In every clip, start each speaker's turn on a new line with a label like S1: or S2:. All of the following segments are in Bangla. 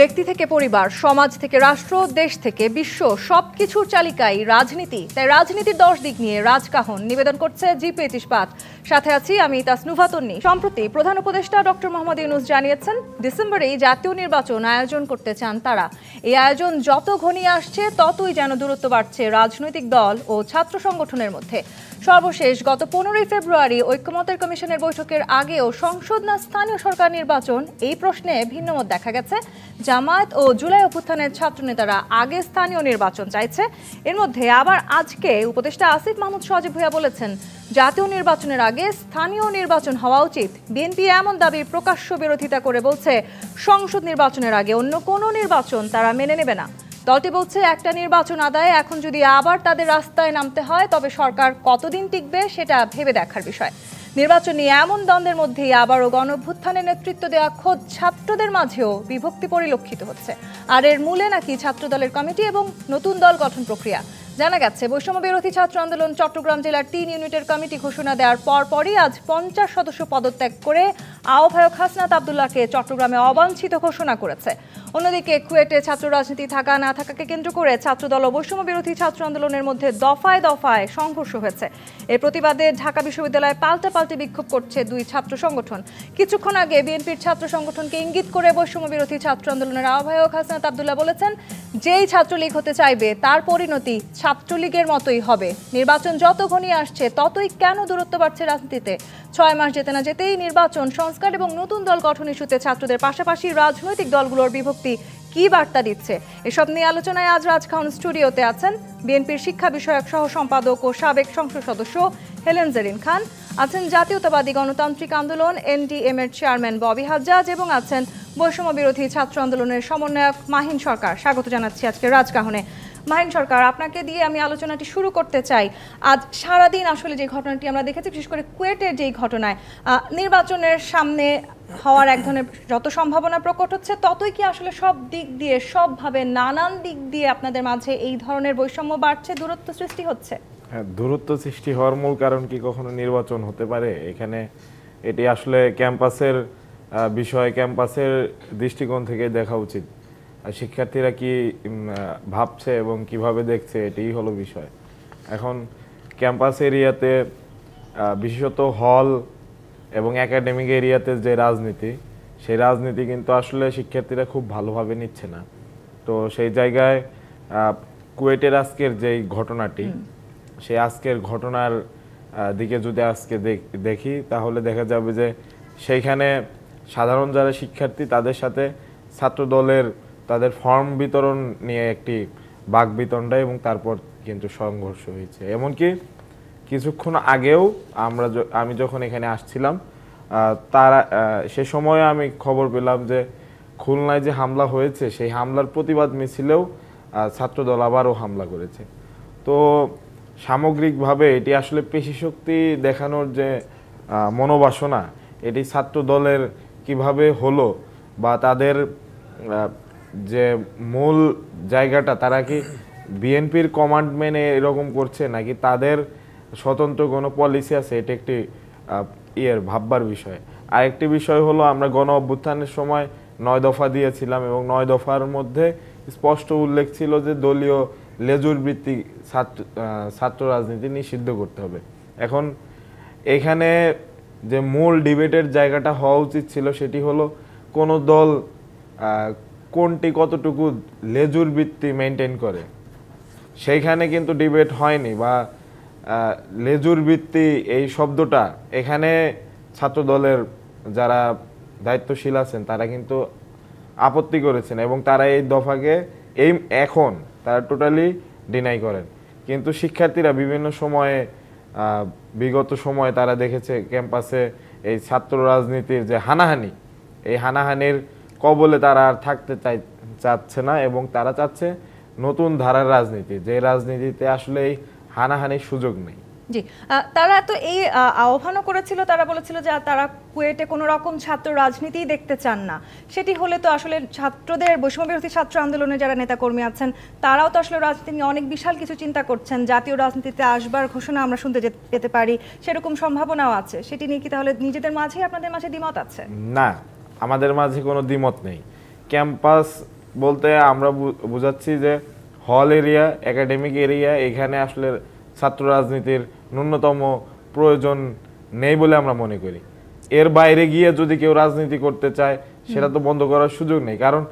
S1: ব্যক্তি থেকে পরিবার, সমাজ থেকে রাষ্ট্র, দেশ থেকে বিশ্ব সবকিছুর চালিকাই রাজনীতি। তাই রাজনীতির 10 দিক নিয়ে রাজকাহন নিবেদন করছে জি-20 ইস্পাত। সাথে আছি আমি তাসনুভা তন্নি। সম্প্রতি প্রধান উপদেষ্টা ডক্টর মোহাম্মদ ইউনূস জানিয়েছেন, ডিসেম্বরেই জাতীয় নির্বাচন আয়োজন করতে চান তারা। এই আয়োজন যত ঘনিয়ে আসছে ততই যেন দূরত্ব বাড়ছে রাজনৈতিক দল ও ছাত্র সংগঠনের মধ্যে। সর্বশেষ গত 15 ফেব্রুয়ারি ঐক্যমত্যের কমিশনের বৈঠকের আগেও সংসদ না স্থানীয় সরকার নির্বাচন, এই প্রশ্নে ভিন্নমত দেখা গেছে। জামায়াত ও জুলাই অভ্যুত্থানের ছাত্রনেতারা আগে স্থানীয় নির্বাচন চাইছে। এর মধ্যে আবার আজকে উপদেষ্টা আসিফ মাহমুদ সজীব ভূঁইয়া বলেছেন, জাতীয় নির্বাচনের আগে স্থানীয় নির্বাচন হওয়া উচিত। বিএনপি এমন দাবির প্রকাশ্য বিরোধিতা করে বলছে, সংসদ নির্বাচনের আগে অন্য কোনো নির্বাচন তারা মেনে নেবে না। দলটি বলছে, একটা নির্বাচন আদায়ে এখন যদি আবার তাদের রাস্তায় নামতে হয় তবে সরকার কতদিন টিকবে সেটা ভেবে দেখার বিষয়। নির্বাচন নিয়ে এমন দ্বন্দ্বের মধ্যেই আবারও গণঅভ্যুত্থানের নেতৃত্ব দেওয়া খোদ ছাত্রদের মাঝেও বিভক্তি পরিলক্ষিত হচ্ছে। আর এর মূলে নাকি ছাত্রদলের কমিটি এবং নতুন দল গঠন প্রক্রিয়া। জানা গেছে, বৈষম্য বিরোধী ছাত্র আন্দোলন চট্টগ্রাম জেলার 3 ইউনিটের কমিটি ঘোষণা দেওয়ার পরপরই আজ 50 সদস্য পদত্যাগ করে আহ্বায়ক হাসনাত আবদুল্লাহকে চট্টগ্রামে অবাঞ্ছিত ঘোষণা করেছে। অন্যদিকে কুয়েটে ছাত্র রাজনীতি থাকা না থাকাকে কেন্দ্র করে ছাত্রদল ও বৈষম্য বিরোধী ছাত্র আন্দোলনের মধ্যে দফায় দফায় সংঘর্ষ হয়েছে। এর প্রতিবাদে ঢাকা বিশ্ববিদ্যালয়ে পাল্টাপাল্টি বিক্ষোভ করছে দুই ছাত্র সংগঠন। কিছুক্ষণ আগে বিএনপির ছাত্র সংগঠনকে ইঙ্গিত করে বৈষম্য বিরোধী ছাত্র আন্দোলনের আহ্বায়ক হাসনাত আবদুল্লাহ বলেছেন, যেই ছাত্রলীগ হতে চাইবে তার পরিণতি ছাত্রলীগের মতোই হবে। নির্বাচন যত ঘনিয়ে আসছে ততই কেন দূরত্ব বাড়ছে রাজনীতিতে। 6 মাস যেতে না যেতেই নির্বাচন, সংস্কার এবং নতুন দল গঠন ইস্যুতে ছাত্রদের পাশাপাশি রাজনৈতিক দলগুলোর বিভক্তি কি বার্তা দিচ্ছে, এসব নিয়ে আলোচনায় আজ রাজকাহন স্টুডিওতে আছেন বিএনপির শিক্ষা বিষয়ক সহ সম্পাদক ও সাবেক সংসদ সদস্য হেলেন জেরিন খান, আছেন জাতীয়তাবাদী গণতান্ত্রিক আন্দোলন এনডিএম এর চেয়ারম্যান ববি হাজ্জাজ এবং আছেন বৈষম্য বিরোধী ছাত্র আন্দোলনের সমন্বয়ক মাহিন সরকার। স্বাগত জানাচ্ছি আজকে রাজকাহনে। মাহিন সরকার, আপনাকে দিয়ে আমি আলোচনাটি শুরু করতে চাই। আজ সারাদিন আসলে যে ঘটনাটি আমরা দেখেছি, বিশেষ করে কুয়েটের যেই ঘটনায় নির্বাচনের সামনে হওয়ার এক ধরনের যত সম্ভাবনা প্রকট হচ্ছে, ততই কি আসলে সব দিক দিয়ে সবভাবে নানান দিক দিয়ে আপনাদের মাঝে এই ধরনের বৈষম্য বাড়ছে, দূরত্ব সৃষ্টি হচ্ছে?
S2: হ্যাঁ, দূরত্ব সৃষ্টি হওয়ার মূল কারণ কি কখনো নির্বাচন হতে পারে? এখানে এটি আসলে ক্যাম্পাসের বিষয়, ক্যাম্পাসের দৃষ্টিকোণ থেকে দেখা উচিত। শিক্ষার্থীরা কি ভাবছে এবং কিভাবে দেখছে, এটাই হলো বিষয়। এখন ক্যাম্পাস এরিয়াতে বিশেষত হল এবং একাডেমিক এরিয়াতে যে রাজনীতি, সেই রাজনীতি কিন্তু আসলে শিক্ষার্থীরা খুব ভালোভাবে নিচ্ছে না। তো সেই জায়গায় কুয়েটের আজকের যেই ঘটনাটি, সেই আজকের ঘটনার দিকে যদি আজকে দেখি তাহলে দেখা যাবে যে সেইখানে সাধারণ যারা শিক্ষার্থী তাদের সাথে ছাত্র দলের তাদের ফর্ম বিতরণ নিয়ে একটি বাকবিতণ্ডা এবং তারপর কিন্তু সংঘর্ষ হয়েছে। এমনকি কিছুক্ষণ আগেও আমি যখন এখানে আসছিলাম তারা সে সময় আমি খবর পেলাম যে খুলনায় যে হামলা হয়েছে, সেই হামলার প্রতিবাদ মিছিলেও ছাত্রদল আবারও হামলা করেছে। তো সামগ্রিকভাবে এটি আসলে পেশিশক্তি দেখানোর যে মনোবাসনা, এটি ছাত্র দলের কিভাবে হলো বা তাদের যে মূল জায়গাটা, তারা কি বিএনপির কমান্ড মেনে এরকম করছে নাকি তাদের স্বতন্ত্র কোনো পলিসি আছে, এটা একটি ভাববার বিষয়। আরেকটি বিষয় হলো, আমরা গণ অভ্যুত্থানের সময় 9 দফা দিয়েছিলাম এবং 9 দফার মধ্যে স্পষ্ট উল্লেখ ছিল যে দলীয় লেজুর ভিত্তিক ছাত্র রাজনীতি নিষিদ্ধ করতে হবে। এখন এখানে যে মূল ডিবেটের জায়গাটা হওয়া উচিত ছিল সেটি হলো, কোন দল কোনটি কতটুকু লেজুর ভিত্তি মেনটেন করে, সেইখানে কিন্তু ডিবেট হয়নি। বা লেজুর ভিত্তি এই শব্দটা এখানে ছাত্র দলের যারা দায়িত্বশীল আছেন তারা কিন্তু আপত্তি করেছেন এবং তারা এই দফাকে এখন তারা টোটালি ডিনাই করেন। কিন্তু শিক্ষার্থীরা বিভিন্ন সময়ে বিগত সময়ে তারা দেখেছে ক্যাম্পাসে এই ছাত্র রাজনীতির যে হানাহানি, এই হানাহানির কবলে তারা আর থাকতে চাচ্ছে না এবং তারা চাচ্ছে নতুন ধারার রাজনীতি, যে রাজনীতিতে আসলে এই হানাহানির সুযোগ নেই।
S1: জি, তারা তো এই আহ্বানও করেছিল, তারা বলেছিল যে তারা কুয়েটে কোনো রকম ছাত্র রাজনীতি দেখতে চান না। সেটি হলে তো আসলে ছাত্রদের, বৈষম্য বিরোধী ছাত্র আন্দোলনের যারা নেতাকর্মী আছেন তারাও তো আসলে রাজনীতি নিয়ে অনেক বিশাল কিছু চিন্তা করছেন। জাতীয় রাজনীতিতে আসবার ঘোষণা আমরা শুনতে পেতে পারি, সেরকম সম্ভাবনাও আছে। সেটি নিয়ে কি তাহলে নিজেদের মাঝে, আপনাদের মাঝে দ্বিমত আছে?
S2: না, আমাদের মাঝে কোনো দ্বিমত নেই। ক্যাম্পাস বলতে আমরা বুঝাচ্ছি যে হল এরিয়া, একাডেমিক এরিয়া, এখানে আসলে ছাত্র রাজনীতির ন্যূনতম প্রয়োজন নেই বলে আমরা মনে করি। এর বাইরে গিয়ে যদি কেউ রাজনীতি করতে চায় সেটা তো বন্ধ করার সুযোগ নেই, কারণ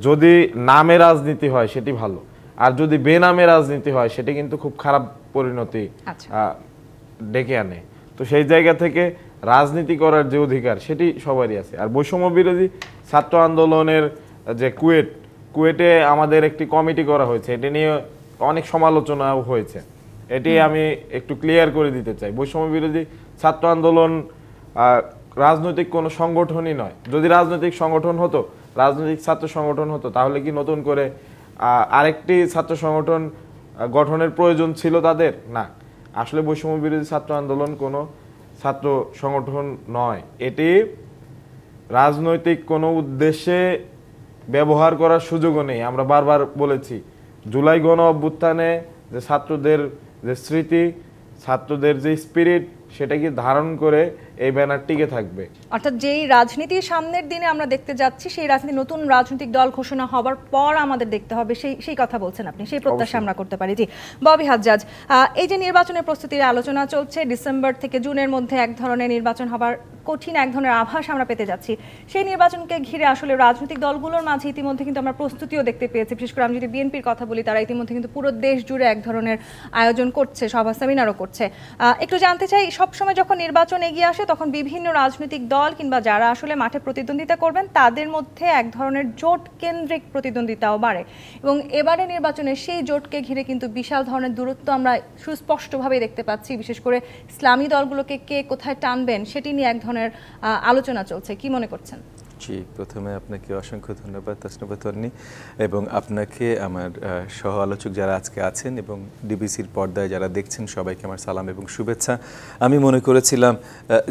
S2: যদি নামে রাজনীতি হয় সেটি ভালো, আর যদি বেনামে রাজনীতি হয় সেটি কিন্তু খুব খারাপ পরিণতি ডেকে আনে। তো সেই জায়গা থেকে রাজনীতি করার যে অধিকার সেটি সবারই আছে। আর বৈষম্য বিরোধী ছাত্র আন্দোলনের যে কুয়েটে আমাদের একটি কমিটি করা হয়েছে, এটি নিয়ে অনেক সমালোচনাও হয়েছে। এটি আমি একটু ক্লিয়ার করে দিতে চাই, বৈষম্য বিরোধী ছাত্র আন্দোলন রাজনৈতিক কোনো সংগঠনই নয়। যদি রাজনৈতিক সংগঠন হতো, রাজনৈতিক ছাত্র সংগঠন হতো, তাহলে কি নতুন করে আরেকটি ছাত্র সংগঠন গঠনের প্রয়োজন ছিল তাদের? না, আসলে বৈষম্য বিরোধী ছাত্র আন্দোলন কোনো ছাত্র সংগঠন নয়। এটি রাজনৈতিক কোনো উদ্দেশ্যে ব্যবহার করার সুযোগও নেই। আমরা বারবার বলেছি, জুলাই গণ অভ্যুত্থানে যে ছাত্রদের যে স্মৃতি, ছাত্রদের যে স্পিরিট, সেটাকে ধারণ করে এই ব্যানার টিকে থাকবে।
S1: অর্থাৎ যেই রাজনীতির সামনের দিনে আমরা দেখতে যাচ্ছি, সেই রাজনীতি নতুন রাজনৈতিক দল ঘোষণা হবার পর আমাদের দেখতে হবে, সেই কথা বলছেন আপনি, সেই প্রত্যাশা আমরা করতে পারি। জি ববি হাজ্জাজ, এই যে নির্বাচনের প্রস্তুতির আলোচনা চলছে, ডিসেম্বর থেকে জুনের মধ্যে এক ধরনের নির্বাচন হবার কঠিন এক ধরনের আভাস আমরা পেতে যাচ্ছি। সেই নির্বাচনকে ঘিরে আসলে রাজনৈতিক দলগুলোর মাঝে ইতিমধ্যে কিন্তু আমরা প্রস্তুতিও দেখতে পেয়েছি। বিশেষ করে আমি যদি বিএনপির কথা বলি, তারা ইতিমধ্যে কিন্তু পুরো দেশ জুড়ে এক ধরনের আয়োজন করছে, সভা সেমিনারও করছে। একটু জানতে চাই, সবসময় যখন নির্বাচন এগিয়ে আসে তখন বিভিন্ন রাজনৈতিক দল কিংবা যারা আসলে মাঠে প্রতিদ্বন্দ্বিতা করবেন তাদের মধ্যে এক ধরনের জোট কেন্দ্রিক প্রতিদ্বন্দ্বিতাও বাড়ে, এবং এবারে নির্বাচনে সেই জোটকে ঘিরে কিন্তু বিশাল ধরনের দূরত্ব আমরা সুস্পষ্টভাবে দেখতে পাচ্ছি। বিশেষ করে ইসলামী দলগুলোকে কে কোথায় টানবেন সেটি নিয়ে এক ধরনের আলোচনা চলছে, কি মনে করছেন?
S3: জি, প্রথমে আপনাকে অসংখ্য ধন্যবাদ তাসনুভা তন্নি, এবং আপনাকে, আমার সহ আলোচক যারা আজকে আছেন এবং ডিবিসির পর্দায় যারা দেখছেন সবাইকে আমার সালাম এবং শুভেচ্ছা। আমি মনে করেছিলাম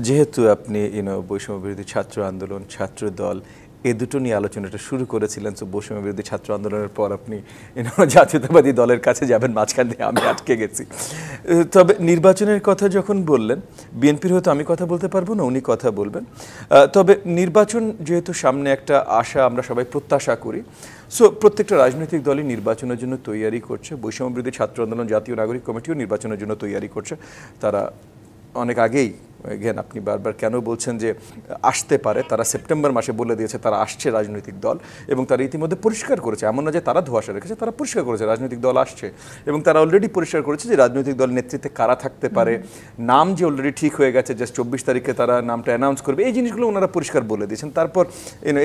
S3: যেহেতু আপনি বৈষম্য বিরোধী ছাত্র আন্দোলন, ছাত্র দল এই দুটো নিয়ে আলোচনাটা শুরু করেছিলেন, তো বৈষম্য বিরোধী ছাত্র আন্দোলনের পর আপনি জাতীয়তাবাদী দলের কাছে যাবেন, মাঝখান দিয়ে আমি আটকে গেছি। তবে নির্বাচনের কথা যখন বললেন, বিএনপির হয়তো আমি কথা বলতে পারবো না, উনি কথা বলবেন। তবে নির্বাচন যেহেতু সামনে একটা আশা, আমরা সবাই প্রত্যাশা করি, সো প্রত্যেকটা রাজনৈতিক দলই নির্বাচনের জন্য তৈয়ারি করছে। বৈষম্য বিরোধী ছাত্র আন্দোলন জাতীয় নাগরিক কমিটিও নির্বাচনের জন্য তৈয়ারি করছে। তারা অনেক আগেই, জ্ঞান আপনি বারবার কেন বলছেন যে আসতে পারে, তারা সেপ্টেম্বর মাসে বলে দিয়েছে তারা আসছে রাজনৈতিক দল, এবং তারা ইতিমধ্যে পরিষ্কার করেছে, এমন না যে তারা ধোঁয়াশা রেখেছে, তারা পরিষ্কার করেছে রাজনৈতিক দল আসছে, এবং তারা অলরেডি পরিষ্কার করেছে যে রাজনৈতিক দল নেতৃত্বে কারা থাকতে পারে, নাম যে অলরেডি ঠিক হয়ে গেছে, জাস্ট 24 তারিখে তারা নামটা অ্যানাউন্স করবে, এই জিনিসগুলো ওনারা পরিষ্কার বলে দিয়েছেন। তারপর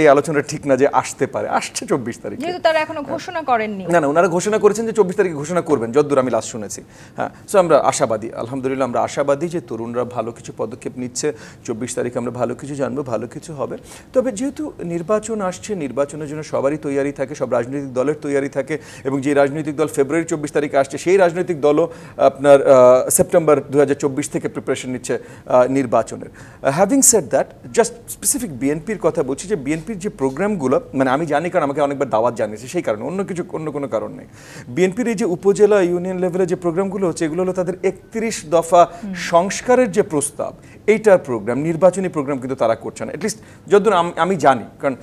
S3: এই আলোচনাটা ঠিক না যে আসতে পারে, আসছে 24 তারিখে,
S1: যেহেতু তারা এখনো ঘোষণা করেননি।
S3: না, ওনারা ঘোষণা করেছেন যে 24 তারিখে ঘোষণা করবেন, যতদূর আমি লাস্ট শুনেছি। হ্যাঁ, সো আমরা আশাবাদী, আলহামদুলিল্লাহ আমরা আশাবাদী যে তরুণরা ভালো কিছু পদক্ষেপ নিচ্ছে। 24 তারিখে আমরা ভালো কিছু জানবো, ভালো কিছু হবে। তবে যেহেতু নির্বাচন আসছে, নির্বাচনের জন্য সবারই তৈয়ারি থাকে, সব রাজনৈতিক দলের তৈয়ারি থাকে, এবং যে রাজনৈতিক দল ফেব্রুয়ারি 24 তারিখে আসছে, সেই রাজনৈতিক দলও আপনার সেপ্টেম্বর 2024 থেকে প্রিপারেশন নিচ্ছে নির্বাচনের। Having said that, just specific বিএনপির কথা বলছি, যে বিএনপির যে প্রোগ্রামগুলো, মানে আমি জানি কারণ আমাকে অনেকবার দাওয়াত জানিয়েছে, সেই কারণে, অন্য কোনো কারণ নেই। বিএনপির এই যে উপজেলা ইউনিয়ন লেভেলে যে প্রোগ্রামগুলো হচ্ছে, এগুলো হলো তাদের 31 দফা সংস্কারের যে প্রস্তাব, এইটার প্রোগ্রাম, নির্বাচনী প্রোগ্রাম কিন্তু তারা করছে না, অ্যাটলিস্ট যতদূর আমি জানি। কারণ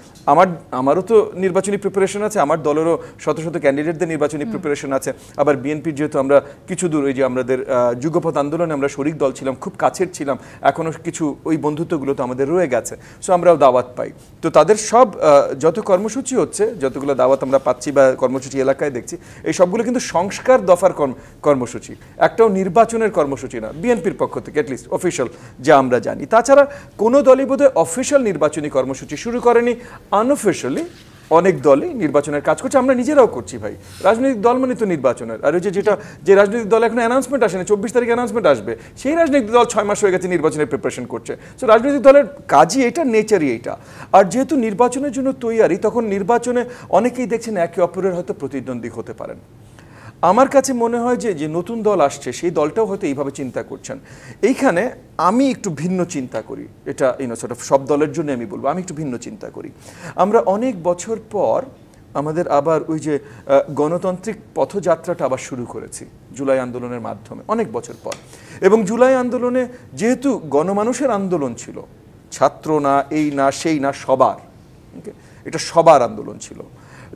S3: আমারও তো নির্বাচনী প্রিপারেশন আছে, আমার দলেরও শত শত ক্যান্ডিডেটদের নির্বাচনী প্রিপারেশন আছে। আবার বিএনপির যেহেতু আমরা কিছু দূর, ওই যে আমাদের যুগপথ আন্দোলনে আমরা শরিক দল ছিলাম, খুব কাছের ছিলাম, এখনও কিছু ওই বন্ধুত্বগুলো তো আমাদের রয়ে গেছে, সো আমরাও দাওয়াত পাই। তো তাদের সব যত কর্মসূচি হচ্ছে, যতগুলো দাওয়াত আমরা পাচ্ছি বা কর্মসূচি এলাকায় দেখছি, এই সবগুলো কিন্তু সংস্কার দফার কর্মসূচি, একটাও নির্বাচনের কর্মসূচি না বিএনপির পক্ষ থেকে, অ্যাটলিস্ট অফিসিয়াল যা আমরা জানি। তাছাড়া কোনো দলই বোধহয় অফিসিয়াল নির্বাচনী কর্মসূচি শুরু করেনি, আনঅফিসিয়ালি অনেক দলই নির্বাচনের কাজ করছে, আমরা নিজেরাও করছি ভাই। রাজনৈতিক দল মানে তো নির্বাচনের, আর ওই যে রাজনৈতিক দল এখন অ্যানাউন্সমেন্ট আসেনি, 24 তারিখে অ্যানাউন্সমেন্ট আসবে, সেই রাজনৈতিক দল 6 মাস হয়ে গেছে নির্বাচনের প্রিপারেশন করছে। সো রাজনৈতিক দলের কাজই এটা, নেচারই এইটা। আর যেহেতু নির্বাচনের জন্য তৈয়ারি, তখন নির্বাচনে অনেকেই দেখছেন একে অপরের হয়তো প্রতিদ্বন্দ্বী হতে পারেন। আমার কাছে মনে হয় যে নতুন দল আসছে, সেই দলটাও হয়তো এইভাবে চিন্তা করছেন। এইখানে আমি একটু ভিন্ন চিন্তা করি, এটা সব দলের জন্য আমি বলবো, আমি একটু ভিন্ন চিন্তা করি। আমরা অনেক বছর পর আমাদের আবার ওই যে গণতান্ত্রিক পথযাত্রাটা আবার শুরু করেছি জুলাই আন্দোলনের মাধ্যমে, অনেক বছর পর। এবং জুলাই আন্দোলনে যেহেতু গণমানুষের আন্দোলন ছিল, ছাত্র না, এই না, সেই না, সবার, এটা সবার আন্দোলন ছিল।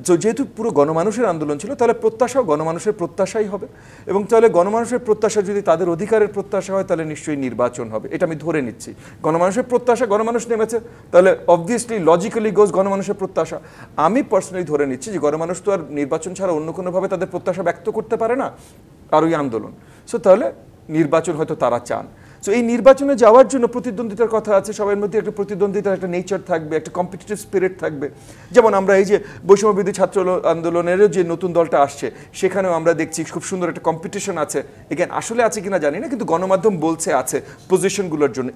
S3: তো যেহেতু পুরো গণমানুষের আন্দোলন ছিল, তাহলে প্রত্যাশাও গণমানুষের প্রত্যাশাই হবে, এবং তাহলে গণমানুষের প্রত্যাশা যদি তাদের অধিকারের প্রত্যাশা হয়, তাহলে নিশ্চয়ই নির্বাচন হবে, এটা আমি ধরে নিচ্ছি। গণমানুষের প্রত্যাশা, গণমানুষ নেমেছে, তাহলে অবভিয়াসলি লজিক্যালি গোজ গণমানুষের প্রত্যাশা। আমি পার্সোনালি ধরে নিচ্ছি যে গণমানুষ তো আর নির্বাচন ছাড়া অন্য কোনোভাবে তাদের প্রত্যাশা ব্যক্ত করতে পারে না, আর ওই আন্দোলন। সো তাহলে নির্বাচন হয়তো তারা চান। সো এই নির্বাচনে যাওয়ার জন্য প্রতিদ্বন্দ্বিতার কথা আছে, সবার মধ্যে একটা প্রতিদ্বন্দ্বিতার একটা নেচার থাকবে, একটা কম্পিটিটিভ স্পিরিট থাকবে। যেমন আমরা এই যে বৈষম্যবিরোধী ছাত্র আন্দোলনেরও যে নতুন দলটা আসছে, সেখানেও আমরা দেখছি খুব সুন্দর একটা কম্পিটিশন আছে। এখানে আসলে আছে কিনা জানি না, কিন্তু গণমাধ্যম বলছে আছে পজিশনগুলোর জন্য।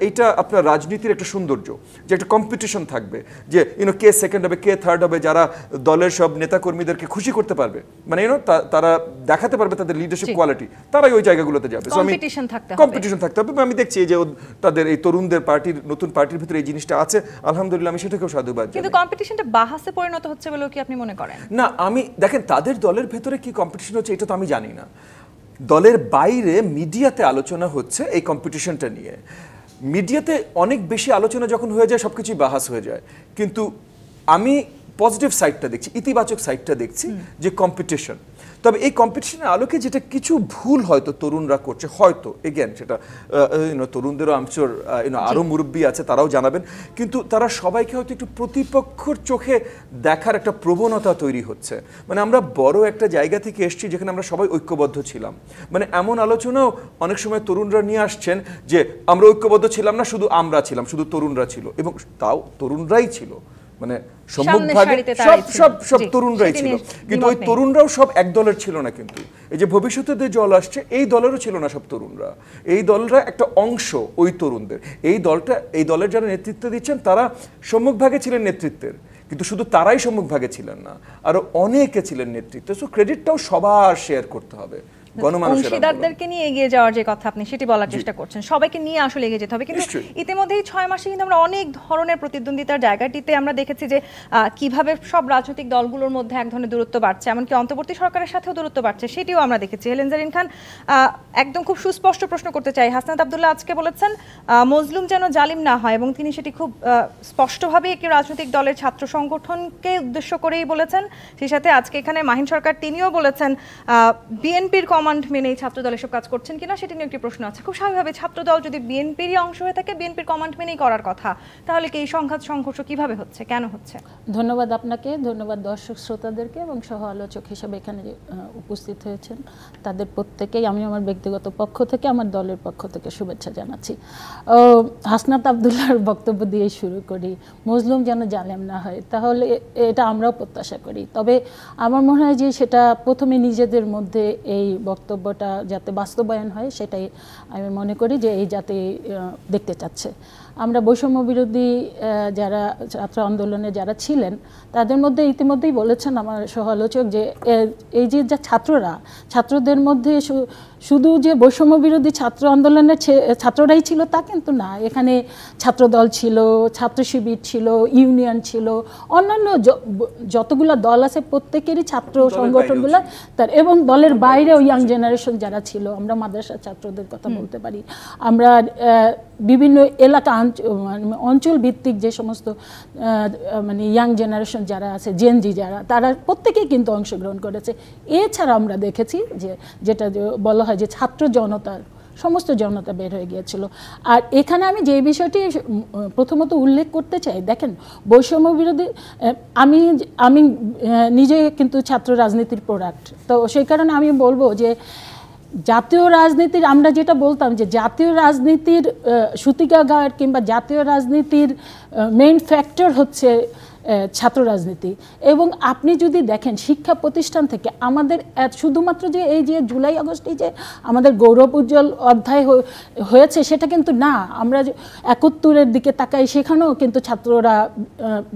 S3: এইটা আপনার রাজনীতির একটা সৌন্দর্য, যে একটা কম্পিটিশন থাকবে, যে কে সেকেন্ড হবে, কে থার্ড হবে, যারা দলের সব নেতাকর্মীদেরকে খুশি করতে পারবে, মানে তারা দেখাতে পারবে তাদের লিডারশিপ কোয়ালিটি, তারাই ওই জায়গাগুলোতে যাবে। কম্পিটিশন থাকতে হবে। আমি দেখছি যে তাদের এই তরুণদের পার্টির, নতুন পার্টির ভিতরে এই জিনিসটা আছে, আলহামদুলিল্লাহ, আমি সেটাকেও সাধুবাদ জানাই।
S1: কিন্তু কম্পিটিশনটা বাহাসে পরিণত হচ্ছে বলে কি আপনি মনে করেন?
S3: না, আমি দেখেন তাদের দলের ভেতরে কি কম্পিটিশন হচ্ছে এটা তো আমি জানি না। দলের বাইরে মিডিয়াতে আলোচনা হচ্ছে এই কম্পিটিশনটা নিয়ে। মিডিয়াতে অনেক বেশি আলোচনা যখন হয়ে যায়, সবকিছুই বাহাস হয়ে যায়। কিন্তু আমি পজিটিভ সাইডটা দেখছি, ইতিবাচক সাইডটা দেখছি, যে কম্পিটিশন। তবে এই কম্পিটিশনের আলোকে যেটা কিছু ভুল হয়তো তরুণরা করছে, হয়তো এগেন সেটা তরুণদেরও আমশোর আরও মুরব্বী আছে, তারাও জানাবেন, কিন্তু তারা সবাইকে হয়তো একটু প্রতিপক্ষর চোখে দেখার একটা প্রবণতা তৈরি হচ্ছে। মানে আমরা বড় একটা জায়গা থেকে এসেছি যেখানে আমরা সবাই ঐক্যবদ্ধ ছিলাম। মানে এমন আলোচনাও অনেক সময় তরুণরা নিয়ে আসছেন যে আমরা ঐক্যবদ্ধ ছিলাম না, শুধু আমরা ছিলাম, শুধু তরুণরা ছিল, এবং তাও তরুণরাই ছিল, মানে সম্মুখভাগে সব তরুণরাই ছিল। কিন্তু ওই তরুণরাও সব এক দলের ছিল না। কিন্তু এই যে ভবিষ্যতে যে দল আসছে, এই দলেরও ছিল না সব তরুণরা। এই দলরা একটা অংশ ওই তরুণদের। এই দলের যারা নেতৃত্ব দিচ্ছেন, তারা সম্মুখভাগে ছিলেন নেতৃত্বের, কিন্তু শুধু তারাই সম্মুখভাগে ছিলেন না, আরো অনেকে ছিলেন নেতৃত্বে। সো ক্রেডিটটাও সবার শেয়ার করতে হবে।
S1: অংশীদারদেরকে নিয়ে এগিয়ে যাওয়ার যে কথা আপনি সেটি বলার চেষ্টা করছেন, সবাইকে নিয়ে আসলে এগিয়ে যেতে হবে। কিন্তু ইতিমধ্যেই 6 মাসে কিন্তু আমরা অনেক ধরনের প্রতিদ্বন্দ্বিতার জায়গাটিতে আমরা দেখেছি যে কিভাবে সব রাজনৈতিক দলগুলোর মধ্যে এক ধরনের দূরত্ব বাড়ছে, এমনকি অন্তর্বর্তী সরকারের সাথেও দূরত্ব বাড়ছে, সেটিও আমরা দেখেছি। হেলেন জারিন খান, একদম খুব সুস্পষ্ট প্রশ্ন করতে চাই। হাসনাত আব্দুল্লাহ আজকে বলেছেন মজলুম যেন জালিম না হয়, এবং তিনি সেটি খুব স্পষ্টভাবে একটি রাজনৈতিক দলের ছাত্র সংগঠনকে উদ্দেশ্য করেই বলেছেন। সেই সাথে আজকে এখানে মাহিন সরকার তিনিও বলেছেন বিএনপির কমান্ড মেনেই ছাত্রদল এসব কাজ করছেন কিনা সেটি নিয়ে একটি প্রশ্ন আছে। খুব স্বাভাবিকভাবে ছাত্রদল যদি বিএনপিরই অংশ হয়ে থাকে, বিএনপির কমান্ড মেনেই করার কথা, তাহলে কি এই সংঘাত সংঘর্ষ কিভাবে হচ্ছে, কেন হচ্ছে?
S4: ধন্যবাদ আপনাকে, ধন্যবাদ দর্শক শ্রোতাদেরকে এবং সহ আলোচক হিসেবে এখানে উপস্থিত হয়েছেন তাদের প্রত্যেকেই আমি আমার ব্যক্তিগত পক্ষ থেকে, আমার দলের পক্ষ থেকে শুভেচ্ছা জানাচ্ছি। হাসনাত আব্দুল্লাহর বক্তব্য দিয়ে শুরু করি, মজলুম যেন জালেম না হয়, তাহলে এটা আমরাও প্রত্যাশা করি। তবে আমার মনে হয় যে সেটা প্রথমে নিজেদের মধ্যে এই বক্তব্যটা যাতে বাস্তবায়ন হয়, সেটাই আমি মনে করি যে এই জাতি দেখতে চাচ্ছে। আমরা বৈষম্য বিরোধী যারা ছাত্র আন্দোলনে যারা ছিলেন, তাদের মধ্যে ইতিমধ্যেই বলেছেন আমার সহ আলোচক যে এই যে ছাত্রদের মধ্যে শুধু যে বৈষম্য বিরোধী ছাত্র আন্দোলনের ছাত্ররাই ছিল তা কিন্তু না। এখানে ছাত্রদল ছিল, ছাত্র শিবির ছিল, ইউনিয়ন ছিল, অন্যান্য যতগুলো দল আছে প্রত্যেকেরই ছাত্র সংগঠনগুলো তার, এবং দলের বাইরেও ইয়াং জেনারেশন যারা ছিল, আমরা মাদ্রাসার ছাত্রদের কথা বলতে পারি, আমরা বিভিন্ন এলাকা অঞ্চল ভিত্তিক যে সমস্ত মানে ইয়াং জেনারেশন যারা আছে, জেনজি যারা, তারা প্রত্যেকেই কিন্তু অংশগ্রহণ করেছে। এছাড়া আমরা দেখেছি যে যেটা বলা হয় যে ছাত্র জনতার সমস্ত জনতা বের হয়ে গিয়েছিল। আর এখানে আমি যে বিষয়টি প্রথমত উল্লেখ করতে চাই, দেখেন বৈষম্য বিরোধী, আমি নিজে কিন্তু ছাত্র রাজনীতির প্রোডাক্ট, তো সেই কারণে আমি বলবো যে জাতীয় রাজনীতির, আমরা যেটা বলতাম যে জাতীয় রাজনীতির সূতিকাগার কিংবা জাতীয় রাজনীতির মেইন ফ্যাক্টর হচ্ছে ছাত্র রাজনীতি। এবং আপনি যদি দেখেন শিক্ষা প্রতিষ্ঠান থেকে আমাদের শুধুমাত্র যে এই যে জুলাই আগস্টে যে আমাদের গৌরব উজ্জ্বল অধ্যায় হয়েছে সেটা কিন্তু না, আমরা ৭১-এর দিকে তাকাই, সেখানেও কিন্তু ছাত্ররা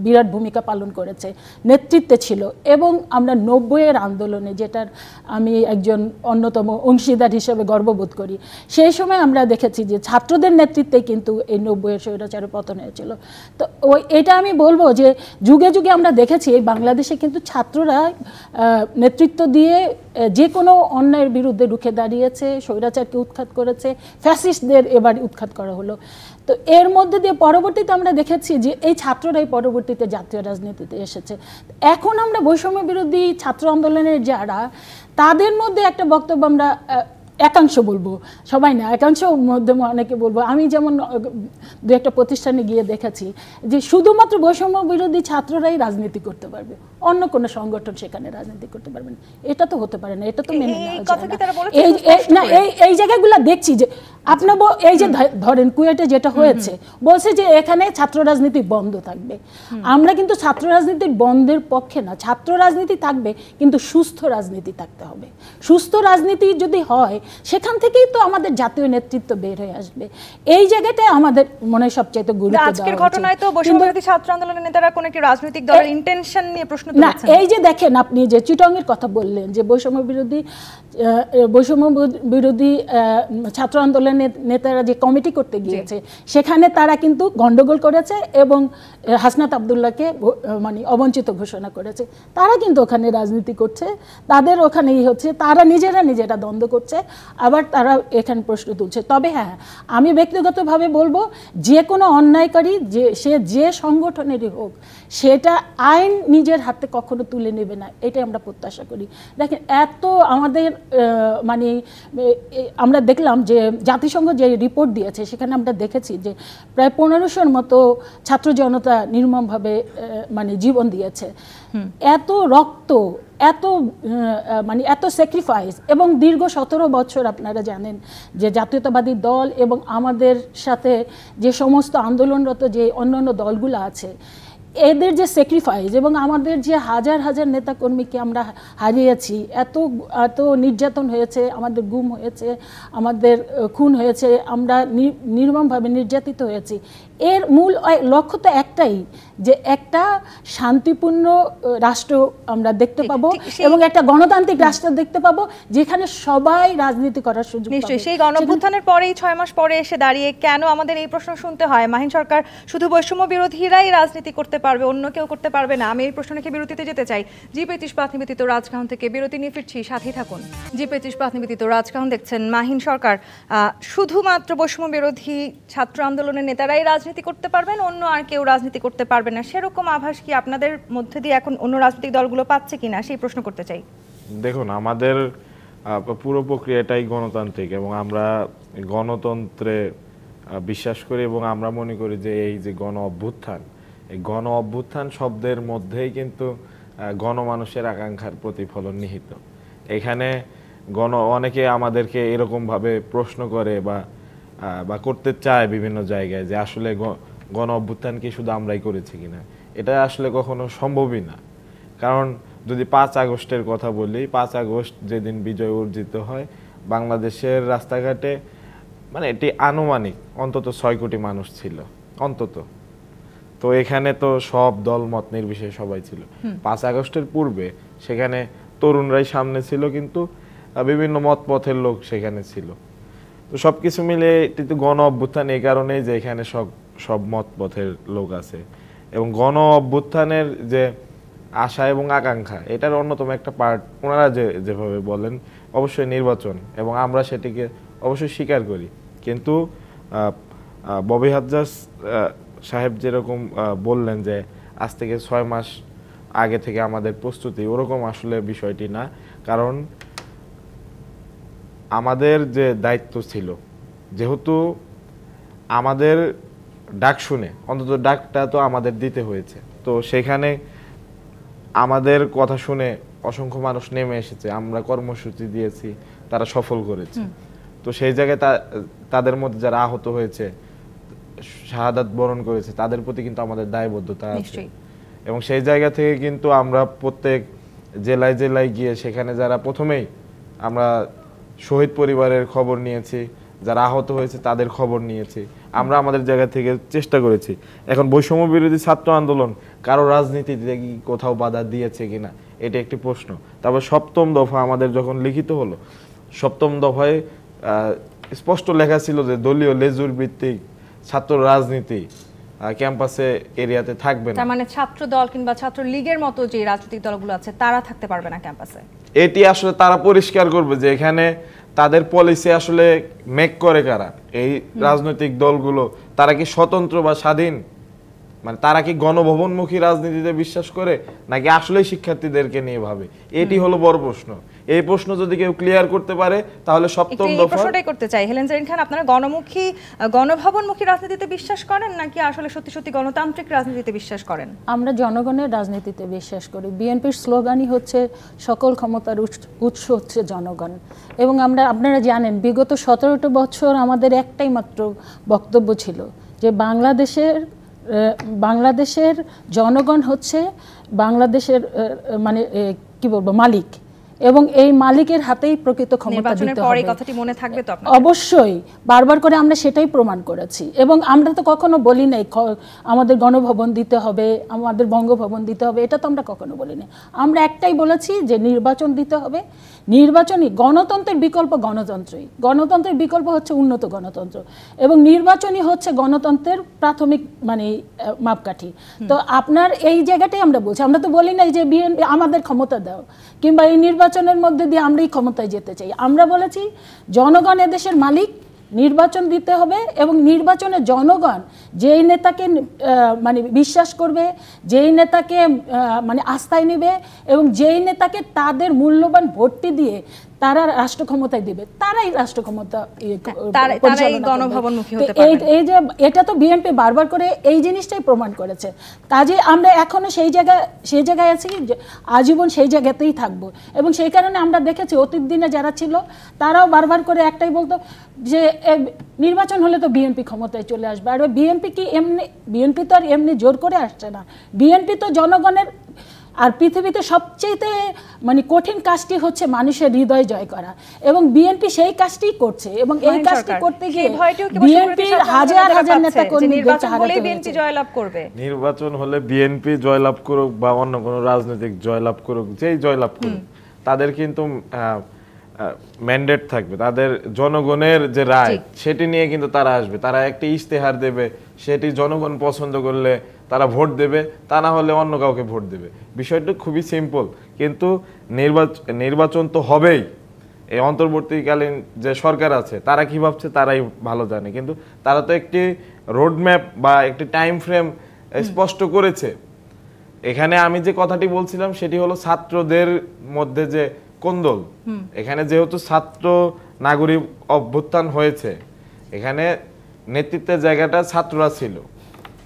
S4: বিরাট ভূমিকা পালন করেছে, নেতৃত্বে ছিল। এবং আমরা ৯০-এর আন্দোলনে, যেটার আমি একজন অন্যতম অংশীদার হিসেবে গর্ববোধ করি, সেই সময় আমরা দেখেছি যে ছাত্রদের নেতৃত্বে কিন্তু এই ৯০-এর স্বৈরাচারের পতন হয়েছিল। তো এটা আমি বলবো যে যুগে যুগে আমরা দেখেছি এই বাংলাদেশে কিন্তু ছাত্ররা নেতৃত্ব দিয়ে যে কোনো অন্যায়ের বিরুদ্ধে রুখে দাঁড়িয়েছে, স্বৈরাচারকে উৎখাত করেছে, ফ্যাসিস্টদের এবার উৎখাত করা হলো। তো এর মধ্যে দিয়ে পরবর্তীতে আমরা দেখেছি যে এই ছাত্ররাই পরবর্তীতে জাতীয় রাজনীতিতে এসেছে। এখন আমরা বৈষম্য বিরোধী ছাত্র আন্দোলনের যারা, তাদের মধ্যে একটা বক্তব্য আমরা একাংশ বলবো, সবাই না, একাংশ মধ্যে অনেকে বলবো। আমি যেমন দু একটা প্রতিষ্ঠানে গিয়ে দেখেছি যে শুধুমাত্র বৈষম্য বিরোধী ছাত্ররাই রাজনীতি করতে পারবে, অন্য কোনো সংগঠন সেখানে রাজনীতি করতে পারবে না। এটা তো হতে পারে না, এটা তো মেনে নেওয়া যায় না। এই জায়গাগুলো দেখছি যে আপনার এই যে ধরেন কুয়েটে যেটা হয়েছে, বলছে যে এখানে ছাত্র রাজনীতি বন্ধ থাকবে। আমরা কিন্তু ছাত্র রাজনীতির বন্ধের পক্ষে না, ছাত্র রাজনীতি থাকবে কিন্তু সুস্থ রাজনীতি থাকতে হবে। সুস্থ রাজনীতি যদি হয় সেখান থেকেই তো আমাদের জাতীয় নেতৃত্ব বের হয়ে আসবে। এই জায়গাটাই আমাদের মনে হয় সবচেয়ে গুরুত্ব।
S1: আজকের ঘটনায় তো বৈষম্য বিরোধী ছাত্র আন্দোলনের নেতারা কোন একটি রাজনৈতিক দলের ইন্টেনশন নিয়ে প্রশ্ন তুলেছেন।
S4: এই যে দেখেন আপনি যে চিটং এর কথা বললেন, যে বৈষম্য বিরোধী ছাত্র আন্দোলনের নেতারা যে কমিটি করতে গিয়েছে, সেখানে তারা কিন্তু গন্ডগোল করেছে এবং হাসনাত আব্দুল্লাহকে মানে অবঞ্চিত ঘোষণা করেছে। তারা কিন্তু ওখানে রাজনীতি করছে, তাদের ওখানে হচ্ছে, তারা নিজেরা দ্বন্দ্ব করছে, আবার তারা এখানে প্রশ্ন তুলছে। তবে হ্যাঁ, আমি ব্যক্তিগতভাবে বলবো যে কোনো অন্যায়কারী সে যে সংগঠনেরই হোক, সেটা আইন নিজের হাতে কখনো তুলে নেবে না, এটাই আমরা প্রত্যাশা করি। দেখেন এত আমাদের মানে আমরা দেখলাম যে জাতিসংঘ যে রিপোর্ট দিয়েছে, সেখানে আমরা দেখেছি যে প্রায় 1500-র মতো ছাত্র জনতা নির্মমভাবে মানে জীবন দিয়েছে। এত রক্ত, এত মানে এত স্যাক্রিফাইস, এবং দীর্ঘ 17 বছর আপনারা জানেন যে জাতীয়তাবাদী দল এবং আমাদের সাথে যে সমস্ত আন্দোলনরত যে অন্যান্য দলগুলো আছে, এদের যে স্যাক্রিফাইস এবং আমাদের যে হাজার হাজার নেতাকর্মীকে আমরা হারিয়েছি, এত নির্যাতন হয়েছে, আমাদের গুম হয়েছে, আমাদের খুন হয়েছে, আমরা নির্মমভাবে নির্যাতিত হয়েছি। এর মূল লক্ষ্য তো একটাই, যে একটা শান্তিপূর্ণ রাষ্ট্র আমরা দেখতে পাবো এবং একটা গণতান্ত্রিক রাষ্ট্র দেখতে পাবো, যেখানে সবাই রাজনীতি করার সুযোগ পাবে।
S1: নিশ্চয়ই সেই গণঅভ্যুত্থানের পরেই 6 মাস পরে এসে দাঁড়িয়ে কেন আমাদের এই প্রশ্ন শুনতে হয়, মাহিন সরকার শুধু বৈষম্য বিরোধীরাই রাজনীতি করতে পারবে, অন্য কেউ করতে পারবে না? আমি এই প্রশ্ন নিয়ে বিরতিতে যেতে চাই। জি25 পাঁচ নিবেদিত রাজকাহন থেকে বিরতি নিয়ে ফিরছি, সাথেই থাকুন। জি25 পাঁচ নিবেদিত রাজকাহন দেখছেন। মাহিন সরকার, শুধুমাত্র বৈষম্য বিরোধী ছাত্র আন্দোলনের নেতারাই রাজনীতি করতে পারবেন, অন্য আর কেউ রাজনীতি করতে পারবে না, সেরকম আভাস কি আপনাদের মধ্যে দিয়ে এখন অন্য রাজনৈতিক দলগুলো পাচ্ছে কিনা, সেই প্রশ্ন করতে চাই।
S2: দেখুন, আমাদের পুরো প্রক্রিয়াটাই গণতান্ত্রিক এবং আমরা গণতন্ত্রে বিশ্বাস করি এবং আমরা মনে করি যে এই যে গণ অভ্যুত্থান, এই গণ অভ্যুত্থান শব্দের মধ্যেই কিন্তু গণমানুষের আকাঙ্ক্ষার প্রতিফলন নিহিত। এখানে অনেকে আমাদেরকে এরকমভাবে প্রশ্ন করে বা করতে চায় বিভিন্ন জায়গায় যে আসলে গণ অভ্যুত্থান কি শুধু আমরাই করেছি কিনা। এটা আসলে কখনো সম্ভবই না। কারণ যদি 5 আগস্টের কথা বলি, 5 আগস্ট যেদিন বিজয় অর্জিত হয়, বাংলাদেশের রাস্তাঘাটে মানে এটি আনুমানিক অন্তত 6 কোটি মানুষ ছিল অন্তত। তো এখানে তো সব দল মত নির্বিশেষে সবাই ছিল। 5 আগস্টের পূর্বে সেখানে তরুণরাই সামনে ছিল, কিন্তু বিভিন্ন মত পথের লোক সেখানে ছিল। তো সবকিছু মিলে এটি তো গণ অভ্যুত্থান এই কারণেই যে এখানে সব মত পথের লোক আছে এবং গণ অভ্যুত্থানের যে আশা এবং আকাঙ্ক্ষা, এটার অন্যতম একটা পার্ট ওনারা যেভাবে বলেন অবশ্যই নির্বাচন, এবং আমরা সেটিকে অবশ্যই স্বীকার করি। কিন্তু ববি হাজ্জাজ সাহেব যেরকম বললেন যে আজ থেকে 6 মাস আগে থেকে আমাদের প্রস্তুতি, ওরকম আসলে বিষয়টি না। কারণ আমাদের যে দায়িত্ব ছিল, যেহেতু আমাদের ডাক শুনে, অন্তত ডাকটা তো আমাদের দিতে হয়েছে, তো সেখানে আমাদের কথা শুনে অসংখ্য মানুষ নেমে এসেছে, আমরা কর্মসূচি দিয়েছি, তারা সফল করেছে। তো সেই জায়গায় তাদের মধ্যে যারা আহত হয়েছে, শাহাদাত বরণ করেছে, তাদের প্রতি কিন্তু আমাদের দায়বদ্ধতা আছে। এবং সেই জায়গা থেকে কিন্তু আমরা প্রত্যেক জেলায় জেলায় গিয়ে সেখানে যারা প্রথমেই আমরা শহীদ পরিবারের খবর নিয়েছি, যারা আহত হয়েছে তাদের খবর নিয়েছি, আমরা আমাদের জায়গা থেকে চেষ্টা করেছি। এখন বৈষম্য বিরোধী ছাত্র আন্দোলন কারো রাজনীতিতে কি কোথাও বাধা দিয়েছে কিনা, এটা একটি প্রশ্ন। তারপর 7ম দফা আমাদের যখন লিখিত হলো, 7ম দফায় স্পষ্ট লেখা ছিল যে দলীয় লেজুর ভিত্তিক ছাত্র রাজনীতি ক্যাম্পাসে এরিয়াতে থাকবে না।
S1: তার মানে ছাত্র দল কিংবা ছাত্র লীগের মতো যে রাজনৈতিক দলগুলো আছে তারা থাকতে পারবে না ক্যাম্পাসে।
S2: এটি আসলে তারা পরিষ্কার করবে যে এখানে তাদের পলিসি আসলে মেক করে কারা, এই রাজনৈতিক দলগুলো তারা কি স্বতন্ত্র বা স্বাধীন, মানে তারা কি গণভবনমুখী রাজনীতিতে বিশ্বাস করে নাকি আসলে শিক্ষার্থীদেরকে নিয়ে ভাবে, এটি হলো বড় প্রশ্ন। এই প্রশ্ন যদি কেউ ক্লিয়ার করতে পারে তাহলে সপ্তম দফা।
S1: প্রশ্নটাই করতে চাই হেলেন জেরিন খান, আপনারা গণভবনমুখী রাজনীতিতে বিশ্বাস করেন নাকি আসলে সত্যি সত্যি গণতান্ত্রিক রাজনীতিতে বিশ্বাস করেন?
S4: আমরা জনগণের রাজনীতিতে বিশ্বাস করি। বিএনপির স্লোগানই হচ্ছে সকল ক্ষমতার উৎস হচ্ছে জনগণ, এবং আপনারা জানেন বিগত 17টা বছর আমাদের একটাই মাত্র বক্তব্য ছিল যে বাংলাদেশের জনগণ হচ্ছে বাংলাদেশের মানে কি বলবো মালিক, এবং এই মালিকের হাতেই প্রকৃত ক্ষমতা দিতে হবে।
S1: কথাটি মনে থাকবে তো আপনার?
S4: অবশ্যই, বারবার করে আমরা সেটাই প্রমাণ করেছি, এবং আমরা তো কখনো বলি নাই আমাদের গণভবন দিতে হবে, আমাদের বঙ্গভবন দিতে হবে, এটা তো আমরা কখনো বলি নাই। আমরা একটাই বলেছি যে নির্বাচন দিতে হবে। নির্বাচনই গণতন্ত্রের বিকল্প, গণতন্ত্রের বিকল্প হচ্ছে উন্নত গণতন্ত্র, এবং নির্বাচনই হচ্ছে গণতন্ত্রের প্রাথমিক মানে মাপকাঠি। তো আপনার এই জায়গাটাই আমরা বলছি, আমরা তো বলি নাই যে বিএনপি আমাদের ক্ষমতা দাও কিংবা এই নির্বাচনের মধ্যে দিয়ে আমরাই ক্ষমতায় যেতে চাই। আমরা বলেছি জনগণ এদেশের মালিক, নির্বাচন দিতে হবে, এবং নির্বাচনে জনগণ যেই নেতাকে মানে বিশ্বাস করবে, যেই নেতাকে মানে আস্থায় নেবে, এবং যেই নেতাকে তাদের মূল্যবান ভোটটি দিয়ে তারা রাষ্ট্র ক্ষমতায় দিবে, তারাই রাষ্ট্র ক্ষমতা
S1: গণভবনমুখী হতে
S4: পারবে। এই যে এটা তো বিএনপি বারবার করে এই জিনিসটাই প্রমাণ করেছে। কাজে আমরা এখনো সেই জায়গায় আছি, আজীবন সেই জায়গাতেই থাকবো, এবং সেই কারণে আমরা দেখেছি অতীত দিনে যারা ছিল তারাও বারবার করে একটাই বলতো যে নির্বাচন হলে তো বিএনপি ক্ষমতায় চলে আসবে। আর বিএনপি তো আর এমনি জোর করে আসছে না, বিএনপি তো জনগণের, আর পৃথিবীতে সবচেয়ে মানে কঠিন কাজটি হচ্ছে মানুষের হৃদয় জয় করা, এবং বিএনপি সেই কাজটিই করছে, এবং এই কাজটি করতে গিয়ে বিএনপির হাজার হাজার নেতা কর্মী
S1: জয়লাভ করবে।
S2: নির্বাচন হলে বিএনপি জয়লাভ করুক বা অন্য কোনো রাজনৈতিক জয়লাভ করুক, যেই জয়লাভ করুক, তাদের কিন্তু ম্যান্ডেট থাকবে, তাদের জনগণের যে রায় সেটি নিয়ে কিন্তু তারা আসবে, তারা একটি ইশতেহার দেবে, সেটি জনগণ পছন্দ করলে তারা ভোট দেবে, তা না হলে অন্য কাউকে ভোট দেবে। বিষয়টা খুবই সিম্পল, কিন্তু নির্বাচন তো হবেই। এই অন্তর্বর্তীকালীন যে সরকার আছে তারা কি ভাবছে তারাই ভালো জানে, কিন্তু তারা তো একটি রোডম্যাপ বা একটি টাইম ফ্রেম স্পষ্ট করেছে। এখানে আমি যে কথাটি বলছিলাম সেটি হলো ছাত্রদের মধ্যে যে কোন্দল, এখানে যেহেতু ছাত্র নাগরিক অভ্যুত্থান হয়েছে, এখানে নেতৃত্বের জায়গাটা ছাত্ররা ছিল,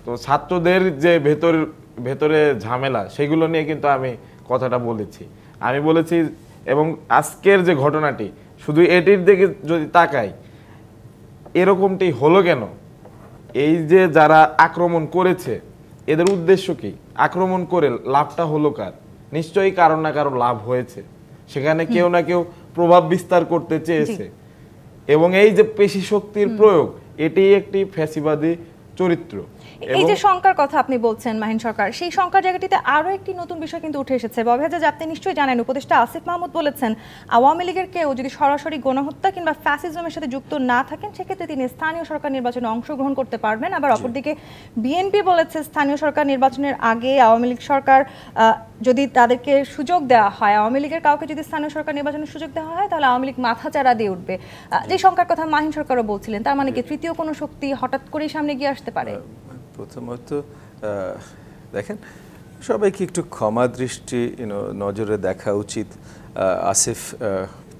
S2: তো ছাত্রদের যে ভেতরে ঝামেলা সেগুলো নিয়ে কিন্তু আমি কথাটা বলেছি। আমি বলেছি, এবং আজকের যে ঘটনাটি শুধু এটির দিকে যদি তাকাই, এরকমটি হলো কেন? এই যে যারা আক্রমণ করেছে এদের উদ্দেশ্য কি? আক্রমণ করে লাভটা হলো কার? নিশ্চয়ই কারো না কারো লাভ হয়েছে, সেখানে কেউ না কেউ প্রভাব বিস্তার করতে চেয়েছে, এবং এই যে পেশি শক্তির প্রয়োগ, এটি একটি ফ্যাসিবাদী চরিত্র।
S1: এই যে শঙ্কার কথা আপনি বলছেন মাহিন সরকার, সেই শঙ্কার জায়গাটিতে আরো একটি নতুন বিষয় কিন্তু উঠে এসেছে। ববহেজাজ আপনি নিশ্চয়ই জানেন, উপদেষ্টা আসিফ মাহমুদ বলেছেন আওয়ামী লীগের কেউ যদি সরাসরি গণহত্যা কিংবা ফ্যাসিজমের সাথে যুক্ত না থাকেন সেক্ষেত্রে তিনি স্থানীয় সরকার নির্বাচনে অংশগ্রহণ করতে পারবেন। আবার অপরদিকে বিএনপি বলেছে স্থানীয় সরকার নির্বাচনের আগে আওয়ামী লীগ সরকার যদি তাদেরকে সুযোগ দেওয়া হয়, আওয়ামী লীগের কাউকে যদি স্থানীয় সরকার নির্বাচনের সুযোগ দেওয়া হয় তাহলে আওয়ামী লীগ মাথাচাড়া দিয়ে উঠবে। যে শঙ্কার কথা মাহিন সরকারও বলছিলেন, তার মানে কি তৃতীয় কোনো শক্তি হঠাৎ করেই সামনে গিয়ে আসতে পারে?
S3: প্রথমত দেখেন, সবাইকে একটু ক্ষমা দৃষ্টি নজরে দেখা উচিত। আসিফ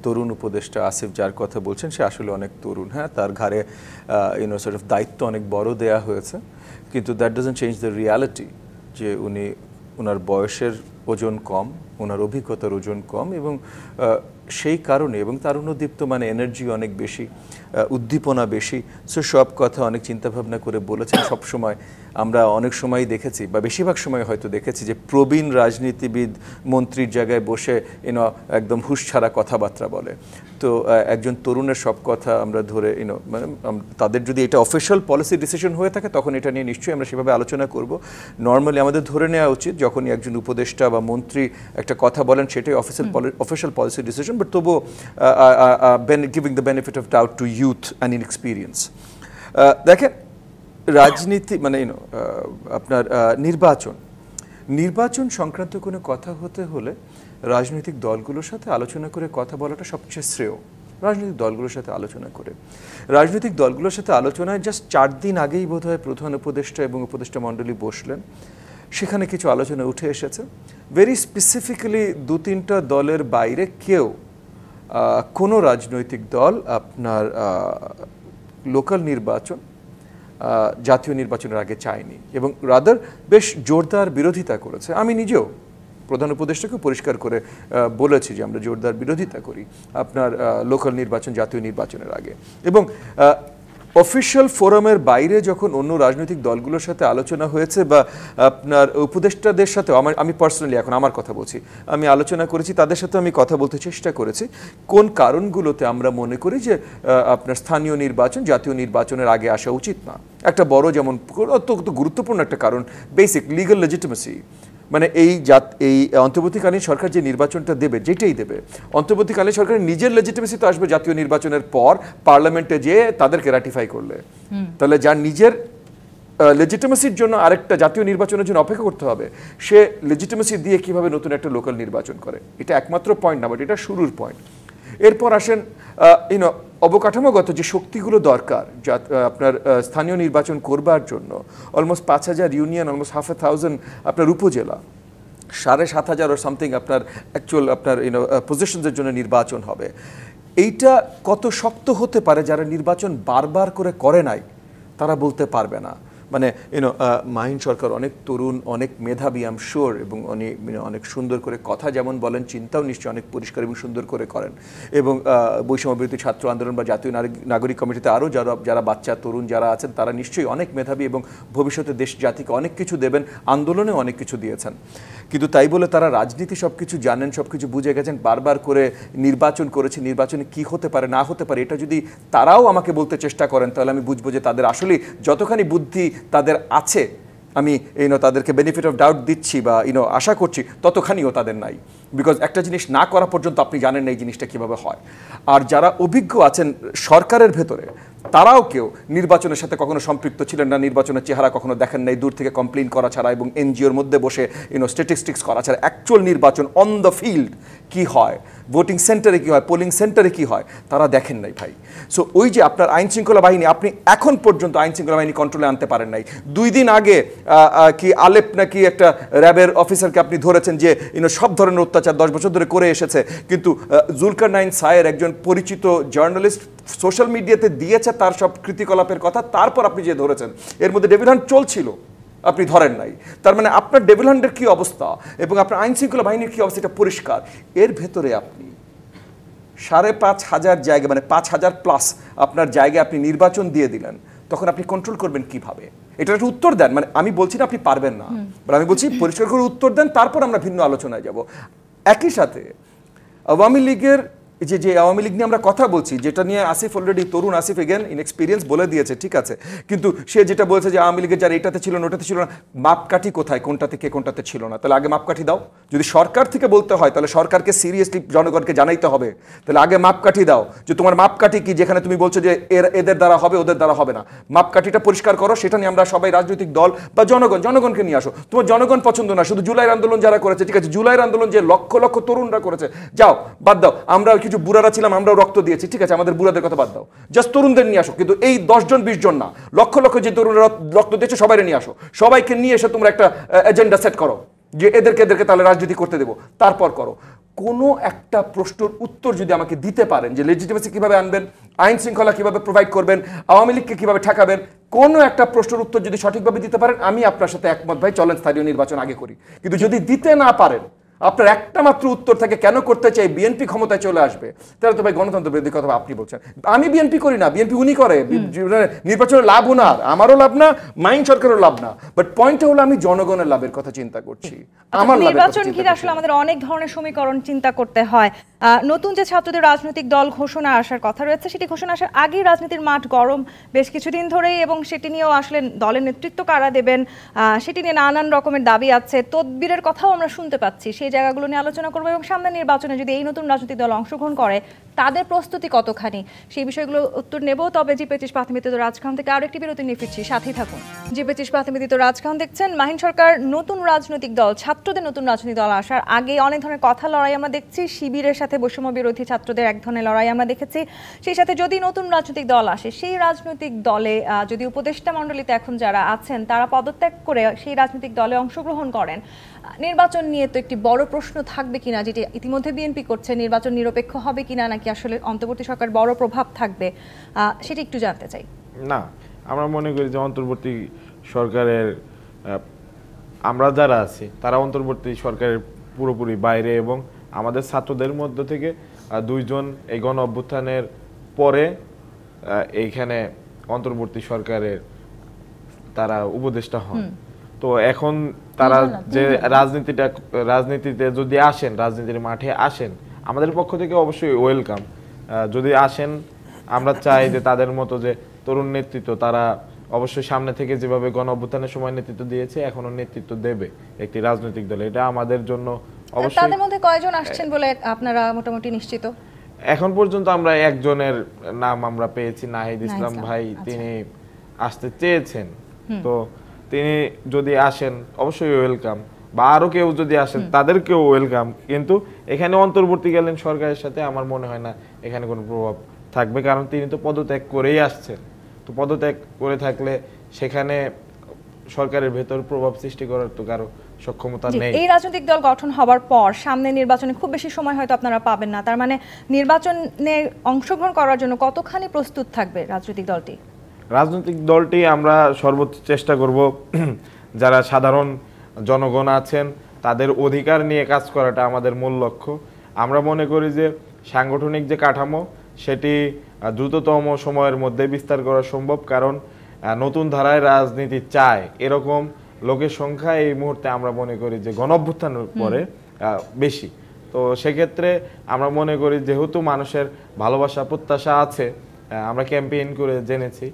S3: তরুণ উপদেষ্টা, আসিফ যার কথা বলছেন সে আসলে অনেক তরুণ, হ্যাঁ, তার ঘাড়ে সর্ট অফ দায়িত্ব অনেক বড় দেয়া হয়েছে, কিন্তু that doesn't change the reality যে ওনার বয়সের ওজন কম, ওনার অভিজ্ঞতার ওজন কম, এবং সেই কারণে, এবং তারুণ্যদীপ্ত মানে এনার্জি অনেক বেশি, উদ্দীপনা বেশি, সো সব কথা অনেক চিন্তাভাবনা করে বলেছেন। সবসময় আমরা অনেক সময় দেখেছি বা বেশিরভাগ সময় হয়তো দেখেছি যে প্রবীণ রাজনীতিবিদ মন্ত্রীর জায়গায় বসে একদম হুঁশ ছাড়া কথাবার্তা বলে। তো একজন তরুণের সব কথা আমরা ধরে মানে তাদের যদি এটা অফিসিয়াল পলিসি ডিসিশন হয়ে থাকে তখন এটা নিয়ে নিশ্চয়ই আমরা সেভাবে আলোচনা করব। নর্মালি আমাদের ধরে নেওয়া উচিত যখনই একজন উপদেষ্টা বা মন্ত্রী একটা কথা বলেন সেটাই অফিসিয়াল পলিসি ডিসিশন, বাট তবুও giving the benefit of doubt to youth and inexperience. দেখেন, রাজনীতি মানে আপনার নির্বাচন সংক্রান্ত কোনো কথা হতে হলে রাজনৈতিক দলগুলোর সাথে আলোচনা করে কথা বলাটা সবচেয়ে শ্রেয়। রাজনৈতিক দলগুলোর সাথে আলোচনা করে, রাজনৈতিক দলগুলোর সাথে আলোচনায় জাস্ট 4 দিন আগেই বোধহয় প্রধান উপদেষ্টা এবং উপদেষ্টা মণ্ডলী বসলেন, সেখানে কিছু আলোচনা উঠে এসেছে। ভেরি স্পেসিফিক্যালি 2-3টা দলের বাইরে কেউ কোনো রাজনৈতিক দল আপনার লোকাল নির্বাচন জাতীয় নির্বাচনের আগে চায়নি এবং রাদার বেশ জোরদার বিরোধিতা করেছে। আমি নিজেও প্রধান উপদেষ্টাকে পরিষ্কার করে বলেছি যে আমরা জোরদার বিরোধিতা করি আপনার লোকাল নির্বাচন জাতীয় নির্বাচনের আগে। এবং অফিশিয়াল ফোরামের বাইরে যখন অন্য রাজনৈতিক দলগুলোর সাথে আলোচনা হয়েছে বা আপনার উপদেষ্টাদের সাথে আমি পার্সোনালি এখন আমার কথা বলছি, আমি আলোচনা করেছি, তাদের সাথে আমি কথা বলতে চেষ্টা করেছি কোন কারণগুলোতে আমরা মনে করি যে আপনার স্থানীয় নির্বাচন জাতীয় নির্বাচনের আগে আসা উচিত না। একটা বড় যেমন অত্যন্ত গুরুত্বপূর্ণ একটা কারণ বেসিক লিগ্যাল লেজিটিমেসি, মানে এই অন্তর্বর্তীকালীন সরকার যে নির্বাচনটা দেবে যেটাই দেবে, অন্তর্বর্তীকালীন সরকারের নিজের লেজিটিমেসি তো আসবে জাতীয় নির্বাচনের পর পার্লামেন্টে যেয়ে তাদেরকে রাটিফাই করলে। তাহলে যার নিজের লেজিটিমেসির জন্য আরেকটা জাতীয় নির্বাচনের জন্য অপেক্ষা করতে হবে, সে লেজিটিমেসি দিয়ে কিভাবে নতুন একটা লোকাল নির্বাচন করে। এটা একমাত্র পয়েন্ট না, বাট এটা শুরুর পয়েন্ট। এরপর আসেন অবকাঠামোগত যে শক্তিগুলো দরকার আপনার স্থানীয় নির্বাচন করবার জন্য। অলমোস্ট 5,000 ইউনিয়ন, অলমোস্ট 5,000 আপনার উপজেলা, 7,500 or সামথিং আপনার অ্যাকচুয়াল আপনার পজিশনসের জন্য নির্বাচন হবে। এইটা কত শক্ত হতে পারে যারা নির্বাচন বারবার করে নাই তারা বলতে পারবে না। মানে মাহিন সরকার অনেক তরুণ, অনেক মেধাবী, আই এম শিওর, এবং অনেক সুন্দর করে কথা যেমন বলেন, চিন্তাও নিশ্চয়ই অনেক পরিষ্কার এবং সুন্দর করে করেন। এবং বৈষম্যবিরোধী ছাত্র আন্দোলন বা জাতীয় নাগরিক কমিটিতে আরও যারা বাচ্চা তরুণ যারা আছেন তারা নিশ্চয়ই অনেক মেধাবী এবং ভবিষ্যতে দেশ জাতিকে অনেক কিছু দেবেন, আন্দোলনে অনেক কিছু দিয়েছেন। কিন্তু তাই বলে তারা রাজনীতি সব কিছু জানেন, সব কিছু বুঝে গেছেন, বারবার করে নির্বাচন করেছে, নির্বাচনে কি হতে পারে না হতে পারে এটা যদি তারাও আমাকে বলতে চেষ্টা করেন তাহলে আমি বুঝবো যে তাদের আসলে যতখানি বুদ্ধি তাদের আছে, আমি তাদেরকে বেনিফিট অফ ডাউট দিচ্ছি বা আশা করছি, ততখানিও তাদের নাই। বিকজ একটা জিনিস না করা পর্যন্ত আপনি জানেন না এই জিনিসটা কীভাবে হয়। আর যারা অভিজ্ঞ আছেন সরকারের ভেতরে তারাও কেউ নির্বাচনের সাথে কখনো সম্পৃক্ত ছিলেন না, নির্বাচনের চেহারা কখনো দেখেন নাই, দূর থেকে কমপ্লেন করা ছাড়া এবং এনজিওর মধ্যে বসে স্ট্যাটিস্টিক্স করা ছাড়া অ্যাকচুয়াল নির্বাচন অন দ্য ফিল্ড কি হয়, ভোটিং সেন্টারে কি হয়, পোলিং সেন্টারে কি হয় তারা দেখেন নাই ভাই। সো ওই যে আপনার আইন শৃঙ্খলা বাহিনী, আপনি এখন পর্যন্ত আইন শৃঙ্খলা বাহিনী কন্ট্রোলে আনতে পারেন নাই। 2 দিন আগে কি আলেপ নাকি একটা র্যাবের অফিসারকে আপনি ধরেছেন যে সব ধরনের অত্যাচার 10 বছর ধরে করে এসেছে, কিন্তু জুলকারনাইন সায়ের একজন পরিচিত জার্নালিস্ট সোশ্যাল মিডিয়াতে দিয়েছে তার সব কৃতিকলাপের কথা, তারপর আপনি যে ধরেছেন, এর মধ্যে ডেভিল হান্ট চলছিল, আপনি ধরেন নাই। তার মানে আপনার ডেভিল হান্টের কী অবস্থা এবং আপনার আইন শৃঙ্খলা বাহিনীর কী অবস্থা এটা পরিষ্কার। এর ভেতরে আপনি 5,500 জায়গা, মানে 5,000+ আপনার জায়গায় আপনি নির্বাচন দিয়ে দিলেন, তখন আপনি কন্ট্রোল করবেন কিভাবে? এটা একটা উত্তর দেন। মানে আমি বলছি না আপনি পারবেন না, বাট আমি বলছি পরিষ্কার করে উত্তর দেন, তারপর আমরা ভিন্ন আলোচনায় যাব। একই সাথে আওয়ামী লীগের যে আওয়ামী লীগ নিয়ে আমরা কথা বলছি, যেটা নিয়ে আসিফ অলরেডি, তরুণ আসিফ এগেন ইনএক্সপিরিয়েন্স বলে দিয়েছে, ঠিক আছে, কিন্তু সে যেটা বলেছে যে আওয়ামী লীগের যারা এটাতে ছিল না ওটাতে ছিল না, মাপকাঠি কোথায়, কোনটাতে কে কোনটাতে ছিল না, তাহলে আগে মাপকাঠি দাও। যদি সরকার থেকে বলতে হয় তাহলে সরকারকে সিরিয়াসলি জনগণকে জানাইতে হবে, তাহলে আগে মাপকাঠি দাও যে তোমার মাপকাঠি কি, যেখানে তুমি বলছো যে এদের দ্বারা হবে ওদের দ্বারা হবে না, মাপকাঠিটা পরিষ্কার করো। সেটা নিয়ে আমরা সবাই রাজনৈতিক দল বা জনগণকে নিয়ে আসো। তোমার জনগণ পছন্দ না, শুধু জুলাইয়ের আন্দোলন যারা করেছে, ঠিক আছে, জুলাইয়ের আন্দোলন যে লক্ষ লক্ষ তরুণরা করেছে, যাও বাদ দাও, আমরা কিছু বুড়ারা ছিলাম, আমরা রক্ত দিয়েছি, ঠিক আছে, আমাদের বুড়াদের কথা বাদ দাও, জাস্ট তরুণদের নিয়ে আসো। কিন্তু এই 10 জন 20 জন না, লক্ষ লক্ষ যে তরুণরা রক্ত দিয়েছে সবাই নিয়ে আসো, সবাইকে নিয়ে এসে তোমরা একটা এজেন্ডা সেট করো যে এদেরকে তাহলে রাজনীতি করতে দেবো, তারপর করো। কোনো একটা প্রশ্নের উত্তর যদি আমাকে দিতে পারেন যে লেজিটিমেসি কিভাবে আনবেন, আইন শৃঙ্খলা কিভাবে প্রোভাইড করবেন, আওয়ামী লীগকে কিভাবে ঠেকাবেন, কোনো একটা প্রশ্নের উত্তর যদি সঠিকভাবে দিতে পারেন, আমি আপনার সাথে একমত ভাই, চলেন স্থানীয় নির্বাচন আগে করি। কিন্তু যদি দিতে না পারেন, আপনার একটা মাত্র উত্তর থাকে কেন করতে চাই, বিএনপি ক্ষমতায় চলে আসবে, তাহলে তো ভাই গণতন্ত্র বিরোধী কথা আপনি বলছেন। আমি বিএনপি করি না, বিএনপি উনি করে, নির্বাচনের লাভ ওনার, আমারও লাভ না, মাইন সরকারেরও লাভ না, বাট পয়েন্টটা হলো আমি জনগণের লাভের কথা চিন্তা করছি। আমার
S1: নির্বাচন ঘিরে আসলে আমাদের অনেক ধরনের সমীকরণ চিন্তা করতে হয়। নতুন যে ছাত্রদের রাজনৈতিক দল ঘোষণা আসার কথা রয়েছে, সেটি ঘোষণা আসার আগেই রাজনীতির মাঠ গরম বেশ কিছুদিন ধরেই, এবং সেটি নিয়েও আসলে দলের নেতৃত্ব কারা দেবেন সেটি নিয়ে নানান রকমের দাবি আছে, তদবিরের কথাও আমরা শুনতে পাচ্ছি। সেই জায়গাগুলো নিয়ে আলোচনা করবো এবং সামনে নির্বাচনে যদি এই নতুন রাজনৈতিক দল অংশগ্রহণ করে তাদের প্রস্তুতি কতখানি, সেই বিষয়গুলো উত্তর নেব। তবে জি25 ইস্পাত নিবেদিত রাজখান থেকে আরো একটি বিরতি নিয়ে ফিরছি, সাথেই থাকুন। জি25 ইস্পাত নিবেদিত রাজখান দেখছেন। মাহিন সরকার নতুন রাজনৈতিক দল, ছাত্রদের নতুন রাজনৈতিক দল আসার আগে অনেক ধরনের কথা লড়াই আমরা দেখছি। শিবিরের সাথে বৈষম্য বিরোধী ছাত্রদের এক ধরনের লড়াই আমরা দেখেছি। সেই সাথে যদি নতুন রাজনৈতিক দল আসে, সেই রাজনৈতিক দলে যদি উপদেষ্টা মণ্ডলীতে এখন যারা আছেন তারা পদত্যাগ করে সেই রাজনৈতিক দলে অংশগ্রহণ করেন, নির্বাচন নিয়ে তো একটি বড় প্রশ্ন থাকবে কিনা, যেটি ইতিমধ্যে বিএনপি করছে, নির্বাচন নিরপেক্ষ হবে কিনা, নাকি আসলে অন্তর্বর্তী সরকার বড় প্রভাব থাকবে, সেটি একটু জানতে চাই।
S2: না, আমরা মনে করি যে অন্তর্বর্তী সরকারের আমরা যারা আছি তারা অন্তর্বর্তী সরকারের পুরোপুরি বাইরে, এবং আমাদের ছাত্রদের মধ্য থেকে 2 জন এই গণ অভ্যুত্থানের পরে এইখানে অন্তর্বর্তী সরকারের তারা উপদেষ্টা হন। তো এখন তারা যে রাজনীতিতে যদি আসেন, রাজনীতির মাঠে আসেন, আমাদের পক্ষ থেকে অবশ্যই ওয়েলকাম। যদি আসেন, আমরা চাই যে তাদের মতো যে তরুণ নেতৃত্ব, তারা অবশ্যই সামনে থেকে যেভাবে গণ অভ্যুত্থানের সময় নেতৃত্ব দিয়েছে এখনো নেতৃত্ব দেবে একটি রাজনৈতিক দল। এটা আমাদের জন্য অবশ্যই।
S1: তাদের মধ্যে কয়জন আসছেন বলে আপনারা মোটামুটি নিশ্চিত?
S2: এখন পর্যন্ত আমরা একজনের নাম আমরা পেয়েছি, নাহিদ ইসলাম ভাই, তিনি আসতে চেয়েছেন। তো তিনি যদি আসেন অবশ্যই ওয়েলকাম, বা আরো কেউ যদি আসেন তাদেরকেও ওয়েলকাম। কিন্তু এখানে অন্তর্বর্তীকালীন সরকারের সাথে আমার মনে হয় না এখানে কোনো প্রভাব থাকবে, কারণ তিনি তো পদত্যাগ করেই আসছেন। তো পদত্যাগ করে থাকলে সেখানে সরকারের ভেতর প্রভাব সৃষ্টি করার তো কারো সক্ষমতা নেই।
S1: এই রাজনৈতিক দল গঠন হবার পর সামনে নির্বাচনে খুব বেশি সময় হয়তো আপনারা পাবেন না, তার মানে নির্বাচনে অংশগ্রহণ করার জন্য কতখানি প্রস্তুত থাকবে রাজনৈতিক দলটি?
S2: রাজনৈতিক দলটি আমরা সর্বোচ্চ চেষ্টা করব যারা সাধারণ জনগণ আছেন তাদের অধিকার নিয়ে কাজ করাটা আমাদের মূল লক্ষ্য। আমরা মনে করি যে সাংগঠনিক যে কাঠামো সেটি দ্রুততম সময়ের মধ্যে বিস্তার করা সম্ভব, কারণ নতুন ধারায় রাজনীতি চায় এরকম লোকের সংখ্যা এই মুহূর্তে আমরা মনে করি যে গণঅভ্যুত্থানের পরে বেশি। তো সেক্ষেত্রে আমরা মনে করি যেহেতু মানুষের ভালোবাসা প্রত্যাশা আছে, আমরা ক্যাম্পেইন করে জেনেছি,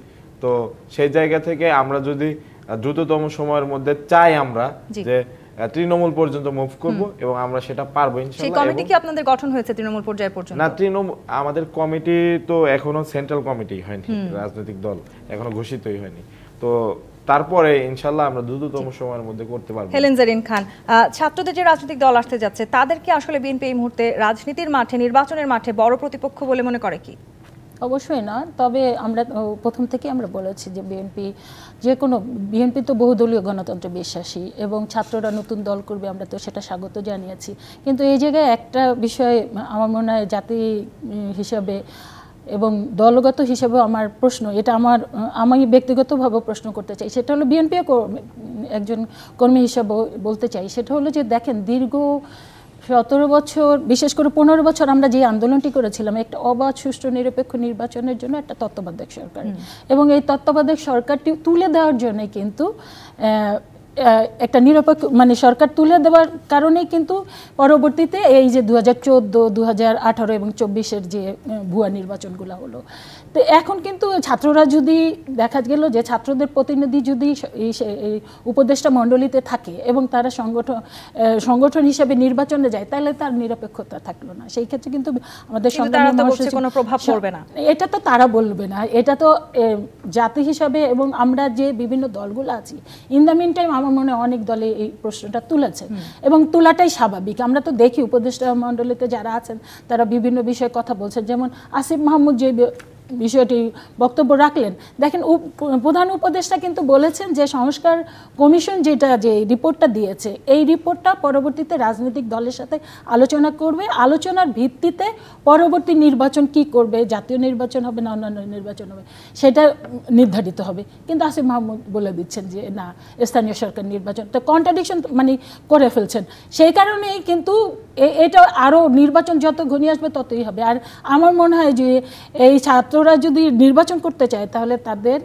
S2: তো সেই জায়গা থেকে আমরা যদি দ্রুততম সময়ের মধ্যে চাই আমরা যে তৃণমূল পর্যন্ত মুভ করব, এবং আমরা সেটা পারবো ইনশাআল্লাহ।
S1: সেই কমিটি কি আপনাদের গঠন হয়েছে তৃণমূল পর্যায় পর্যন্ত?
S2: না, আমাদের কমিটি তো এখনো সেন্ট্রাল কমিটি হয়নি, রাজনৈতিক দল এখনো ঘোষিতই হয়নি। তো তারপরে ইনশাআল্লাহ আমরা দ্রুততম সময়ের মধ্যে করতে পারবো।
S1: হেলেন জেরিন খান, ছাত্রদের যে রাজনৈতিক দল আসতে যাচ্ছে তাদেরকে আসলে বিএনপি এই মুহূর্তে রাজনীতির মাঠে, নির্বাচনের মাঠে বড় প্রতিপক্ষ বলে মনে করে কি?
S4: অবশ্যই না, তবে আমরা প্রথম থেকে আমরা বলেছি যে বিএনপি তো বহুদলীয় গণতন্ত্রে বিশ্বাসী, এবং ছাত্ররা নতুন দল করবে, আমরা তো সেটা স্বাগত জানিয়েছি। কিন্তু এই জায়গায় একটা বিষয় আমার মনে হয় জাতি হিসাবে এবং দলগত হিসেবে আমার প্রশ্ন, এটা আমি ব্যক্তিগতভাবে প্রশ্ন করতে চাই, সেটা হলো বিএনপি একজন কর্মী হিসাবে বলতে চাই, সেটা হলো যে দেখেন দীর্ঘ 17 বছর, বিশেষ করে 15 বছর আমরা যে আন্দোলনটি করেছিলাম একটা অবাধ সুষ্ঠু নিরপেক্ষ নির্বাচনের জন্য একটা তত্ত্বাবধায়ক সরকার, এবং এই তত্ত্বাবধায়ক সরকারটি তুলে দেওয়ার জন্য কিন্তু একটা নিরপেক্ষ সরকার তুলে দেওয়ার কারণেই কিন্তু পরবর্তীতে এই যে 2014, 2018 এবং 24-এর যে ভুয়া নির্বাচনগুলো হলো। তো এখন কিন্তু ছাত্ররা যদি দেখা গেল যে ছাত্রদের প্রতিনিধি যদি এই উপদেষ্টা মণ্ডলীতে থাকে এবং তারা সংগঠন হিসেবে নির্বাচনে যায়, তাহলে তার নিরপেক্ষতা থাকলো না। সেই ক্ষেত্রে কিন্তু আমাদের
S1: কোনো প্রভাব পড়বে না,
S4: এটা তো তারা বলবে না, এটা তো জাতি হিসাবে এবং আমরা যে বিভিন্ন দলগুলো আছি ইন দ্য মিন টাইম আমার মনে হয় অনেক দলে এই প্রশ্নটা তুলেছে, এবং তোলাটাই স্বাভাবিক। আমরা তো দেখি উপদেষ্টা মণ্ডলীতে যারা আছেন তারা বিভিন্ন বিষয়ে কথা বলছেন, যেমন আসিফ মাহমুদ যে বিষয়টি বক্তব্য রাখলেন, দেখেন প্রধান উপদেষ্টা কিন্তু বলেছেন যে সংস্কার কমিশন যে রিপোর্টটা দিয়েছে, এই রিপোর্টটা পরবর্তীতে রাজনৈতিক দলের সাথে আলোচনা করবে, আলোচনার ভিত্তিতে পরবর্তী নির্বাচন কি করবে, জাতীয় নির্বাচন হবে না অন্যান্য নির্বাচন হবে, সেটা নির্ধারিত হবে। কিন্তু আসিফ মাহমুদ বলে দিচ্ছেন যে না, স্থানীয় সরকার নির্বাচন, তো কন্ট্রাডিকশন করে ফেলছেন। সেই কারণেই কিন্তু এটা আরও নির্বাচন যত ঘনিয়ে আসবে ততই হবে। আর আমার মনে হয় যে এই ছাত্ররা যদি নির্বাচন করতে চায় তাহলে তাদের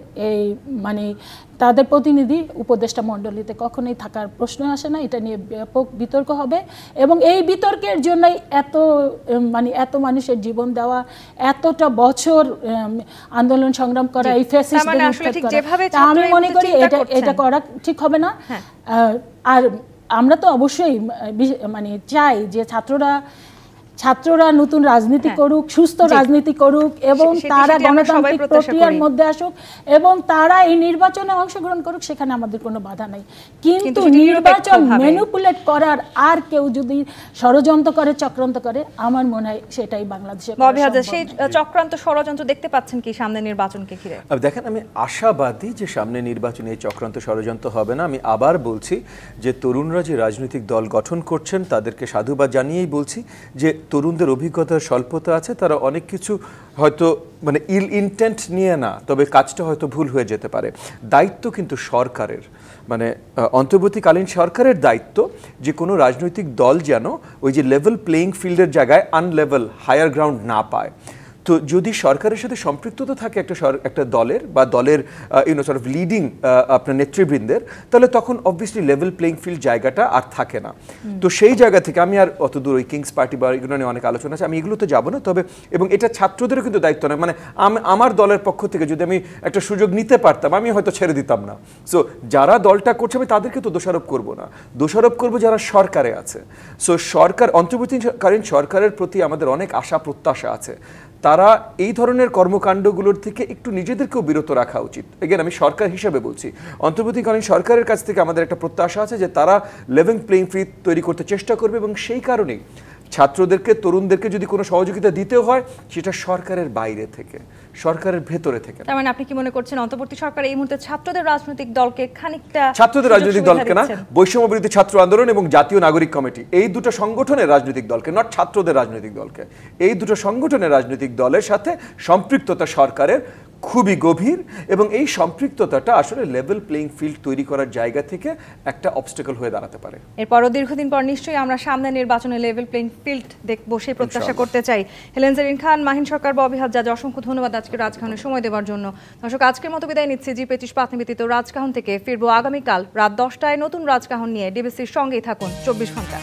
S4: তাদের প্রতিনিধি উপদেষ্টা মণ্ডলীতে কখনোই থাকার প্রশ্ন আসে না। এটা নিয়ে ব্যাপক বিতর্ক হবে, এবং এই বিতর্কের জন্যই এত মানুষের জীবন দেওয়া, এতটা বছর আন্দোলন সংগ্রাম করা, এই আমি মনে করি এটা করা ঠিক হবে না। আর আমরা তো অবশ্যই চাই যে ছাত্ররা নতুন রাজনীতি করুক, সুস্থ রাজনীতি করুক এবং তারা গণতান্ত্রিক প্রক্রিয়ার মধ্যে আসুক এবং তারা এই নির্বাচনে অংশগ্রহণ করুক, সেখানে আমাদের কোনো বাধা নাই। কিন্তু নির্বাচন ম্যানিপুলেট করার আর কেউ যদি ষড়যন্ত্র করে, চক্রান্ত করে, আমার মনে হয় সেটাই বাংলাদেশে।
S1: সেই চক্রান্ত ষড়যন্ত্র দেখতে পাচ্ছেন কি সামনে নির্বাচনকে ঘিরে?
S3: দেখেন, আমি আশাবাদী যে সামনে নির্বাচনে এই চক্রান্ত ষড়যন্ত্র হবে না। আমি আবার বলছি যে তরুণরা যে রাজনৈতিক দল গঠন করছেন তাদেরকে সাধুবাদ জানিয়েই বলছি যে তরুণদের অভিজ্ঞতার স্বল্পতা আছে, তারা অনেক কিছু হয়তো মানে ইল ইন্টেন্ট নিয়ে না, তবে কাজটা হয়তো ভুল হয়ে যেতে পারে। দায়িত্ব কিন্তু সরকারের, মানে অন্তর্বর্তীকালীন সরকারের দায়িত্ব যে কোনো রাজনৈতিক দল যেন ওই যে লেভেল প্লেইং ফিল্ডের জায়গায় আনলেভেল হায়ার গ্রাউন্ড না পায়। তো যদি সরকারের সাথে সম্পৃক্ততা থাকে একটা দলের বা দলের সর্ট অফ লিডিং আপনার নেতৃবৃন্দের, তাহলে তখন অবভিয়াসলি লেভেল প্লেইং ফিল্ড জায়গাটা আর থাকে না। তো সেই জায়গা থেকে আমি আর অত দূর ওই কিংস পার্টি বা এগুলো নিয়ে অনেক আলোচনা আছে, আমি এগুলোতে যাবো না। তবে এবং এটা ছাত্রদেরও কিন্তু দায়িত্ব নয়, মানে আমার দলের পক্ষ থেকে যদি আমি একটা সুযোগ নিতে পারতাম আমি হয়তো ছেড়ে দিতাম না। সো যারা দলটা করছে আমি তাদেরকে তো দোষারোপ করবো না, দোষারোপ করবো যারা সরকারে আছে। সো সরকার, অন্তর্বর্তীকালীন সরকারের প্রতি আমাদের অনেক আশা প্রত্যাশা আছে। তারা এই ধরনের কর্মকাণ্ডগুলোর থেকে একটু নিজেদেরকেও বিরত রাখা উচিত। এগেন আমি সরকার হিসেবে বলছি, অন্তর্বর্তীকালীন সরকারের কাছ থেকে আমাদের একটা প্রত্যাশা আছে যে তারা লেভেল প্লেইং ফিল্ড তৈরি করতে চেষ্টা করবে এবং সেই কারণেই ছাত্রদেরকে, তরুণদেরকে যদি কোনো সহযোগিতা দিতেও হয় সেটা সরকারের বাইরে থেকে, সরকারের ভেতরে থেকে।
S1: তার মানে আপনি কি মনে করছেন অন্তর্বর্তী সরকার এই মুহূর্তে ছাত্রদের রাজনৈতিক দলকে খানিকটা,
S3: ছাত্রদের রাজনৈতিক দলকে না, বৈষম্য বিরোধী ছাত্র আন্দোলন এবং জাতীয় নাগরিক কমিটি, এই দুটো সংগঠনের রাজনৈতিক দলকে, নট ছাত্রদের রাজনৈতিক দলকে, এই দুটো সংগঠনের রাজনৈতিক দলের সাথে সম্পৃক্ততা সরকারের খুবই গভীর এবং এই সম্পৃক্ততাটা আসলে লেভেল প্লেইং ফিল্ড তৈরি করার জায়গা থেকে একটা অবস্টাকল হয়ে দাঁড়াতে পারে।
S1: এরপরও দীর্ঘদিন পর নিশ্চয়ই আমরা সামনে নির্বাচনে লেভেল প্লেইং ফিল্ড দেখবো, সেই প্রত্যাশা করতে চাই। হেলেন জেরিন খান, মাহিন সরকার, ববি হাজ্জাজ, অসংখ্য ধন্যবাদ আজকে রাজকাহনের সময় দেওয়ার জন্য। দর্শক, আজকের মতো বিদায় নিচ্ছি জি25 নিবেদিত রাজকাহন থেকে। ফিরবো আগামীকাল রাত 10টায় নতুন রাজকাহন নিয়ে। ডিবিসির সঙ্গেই থাকুন 24 ঘন্টা।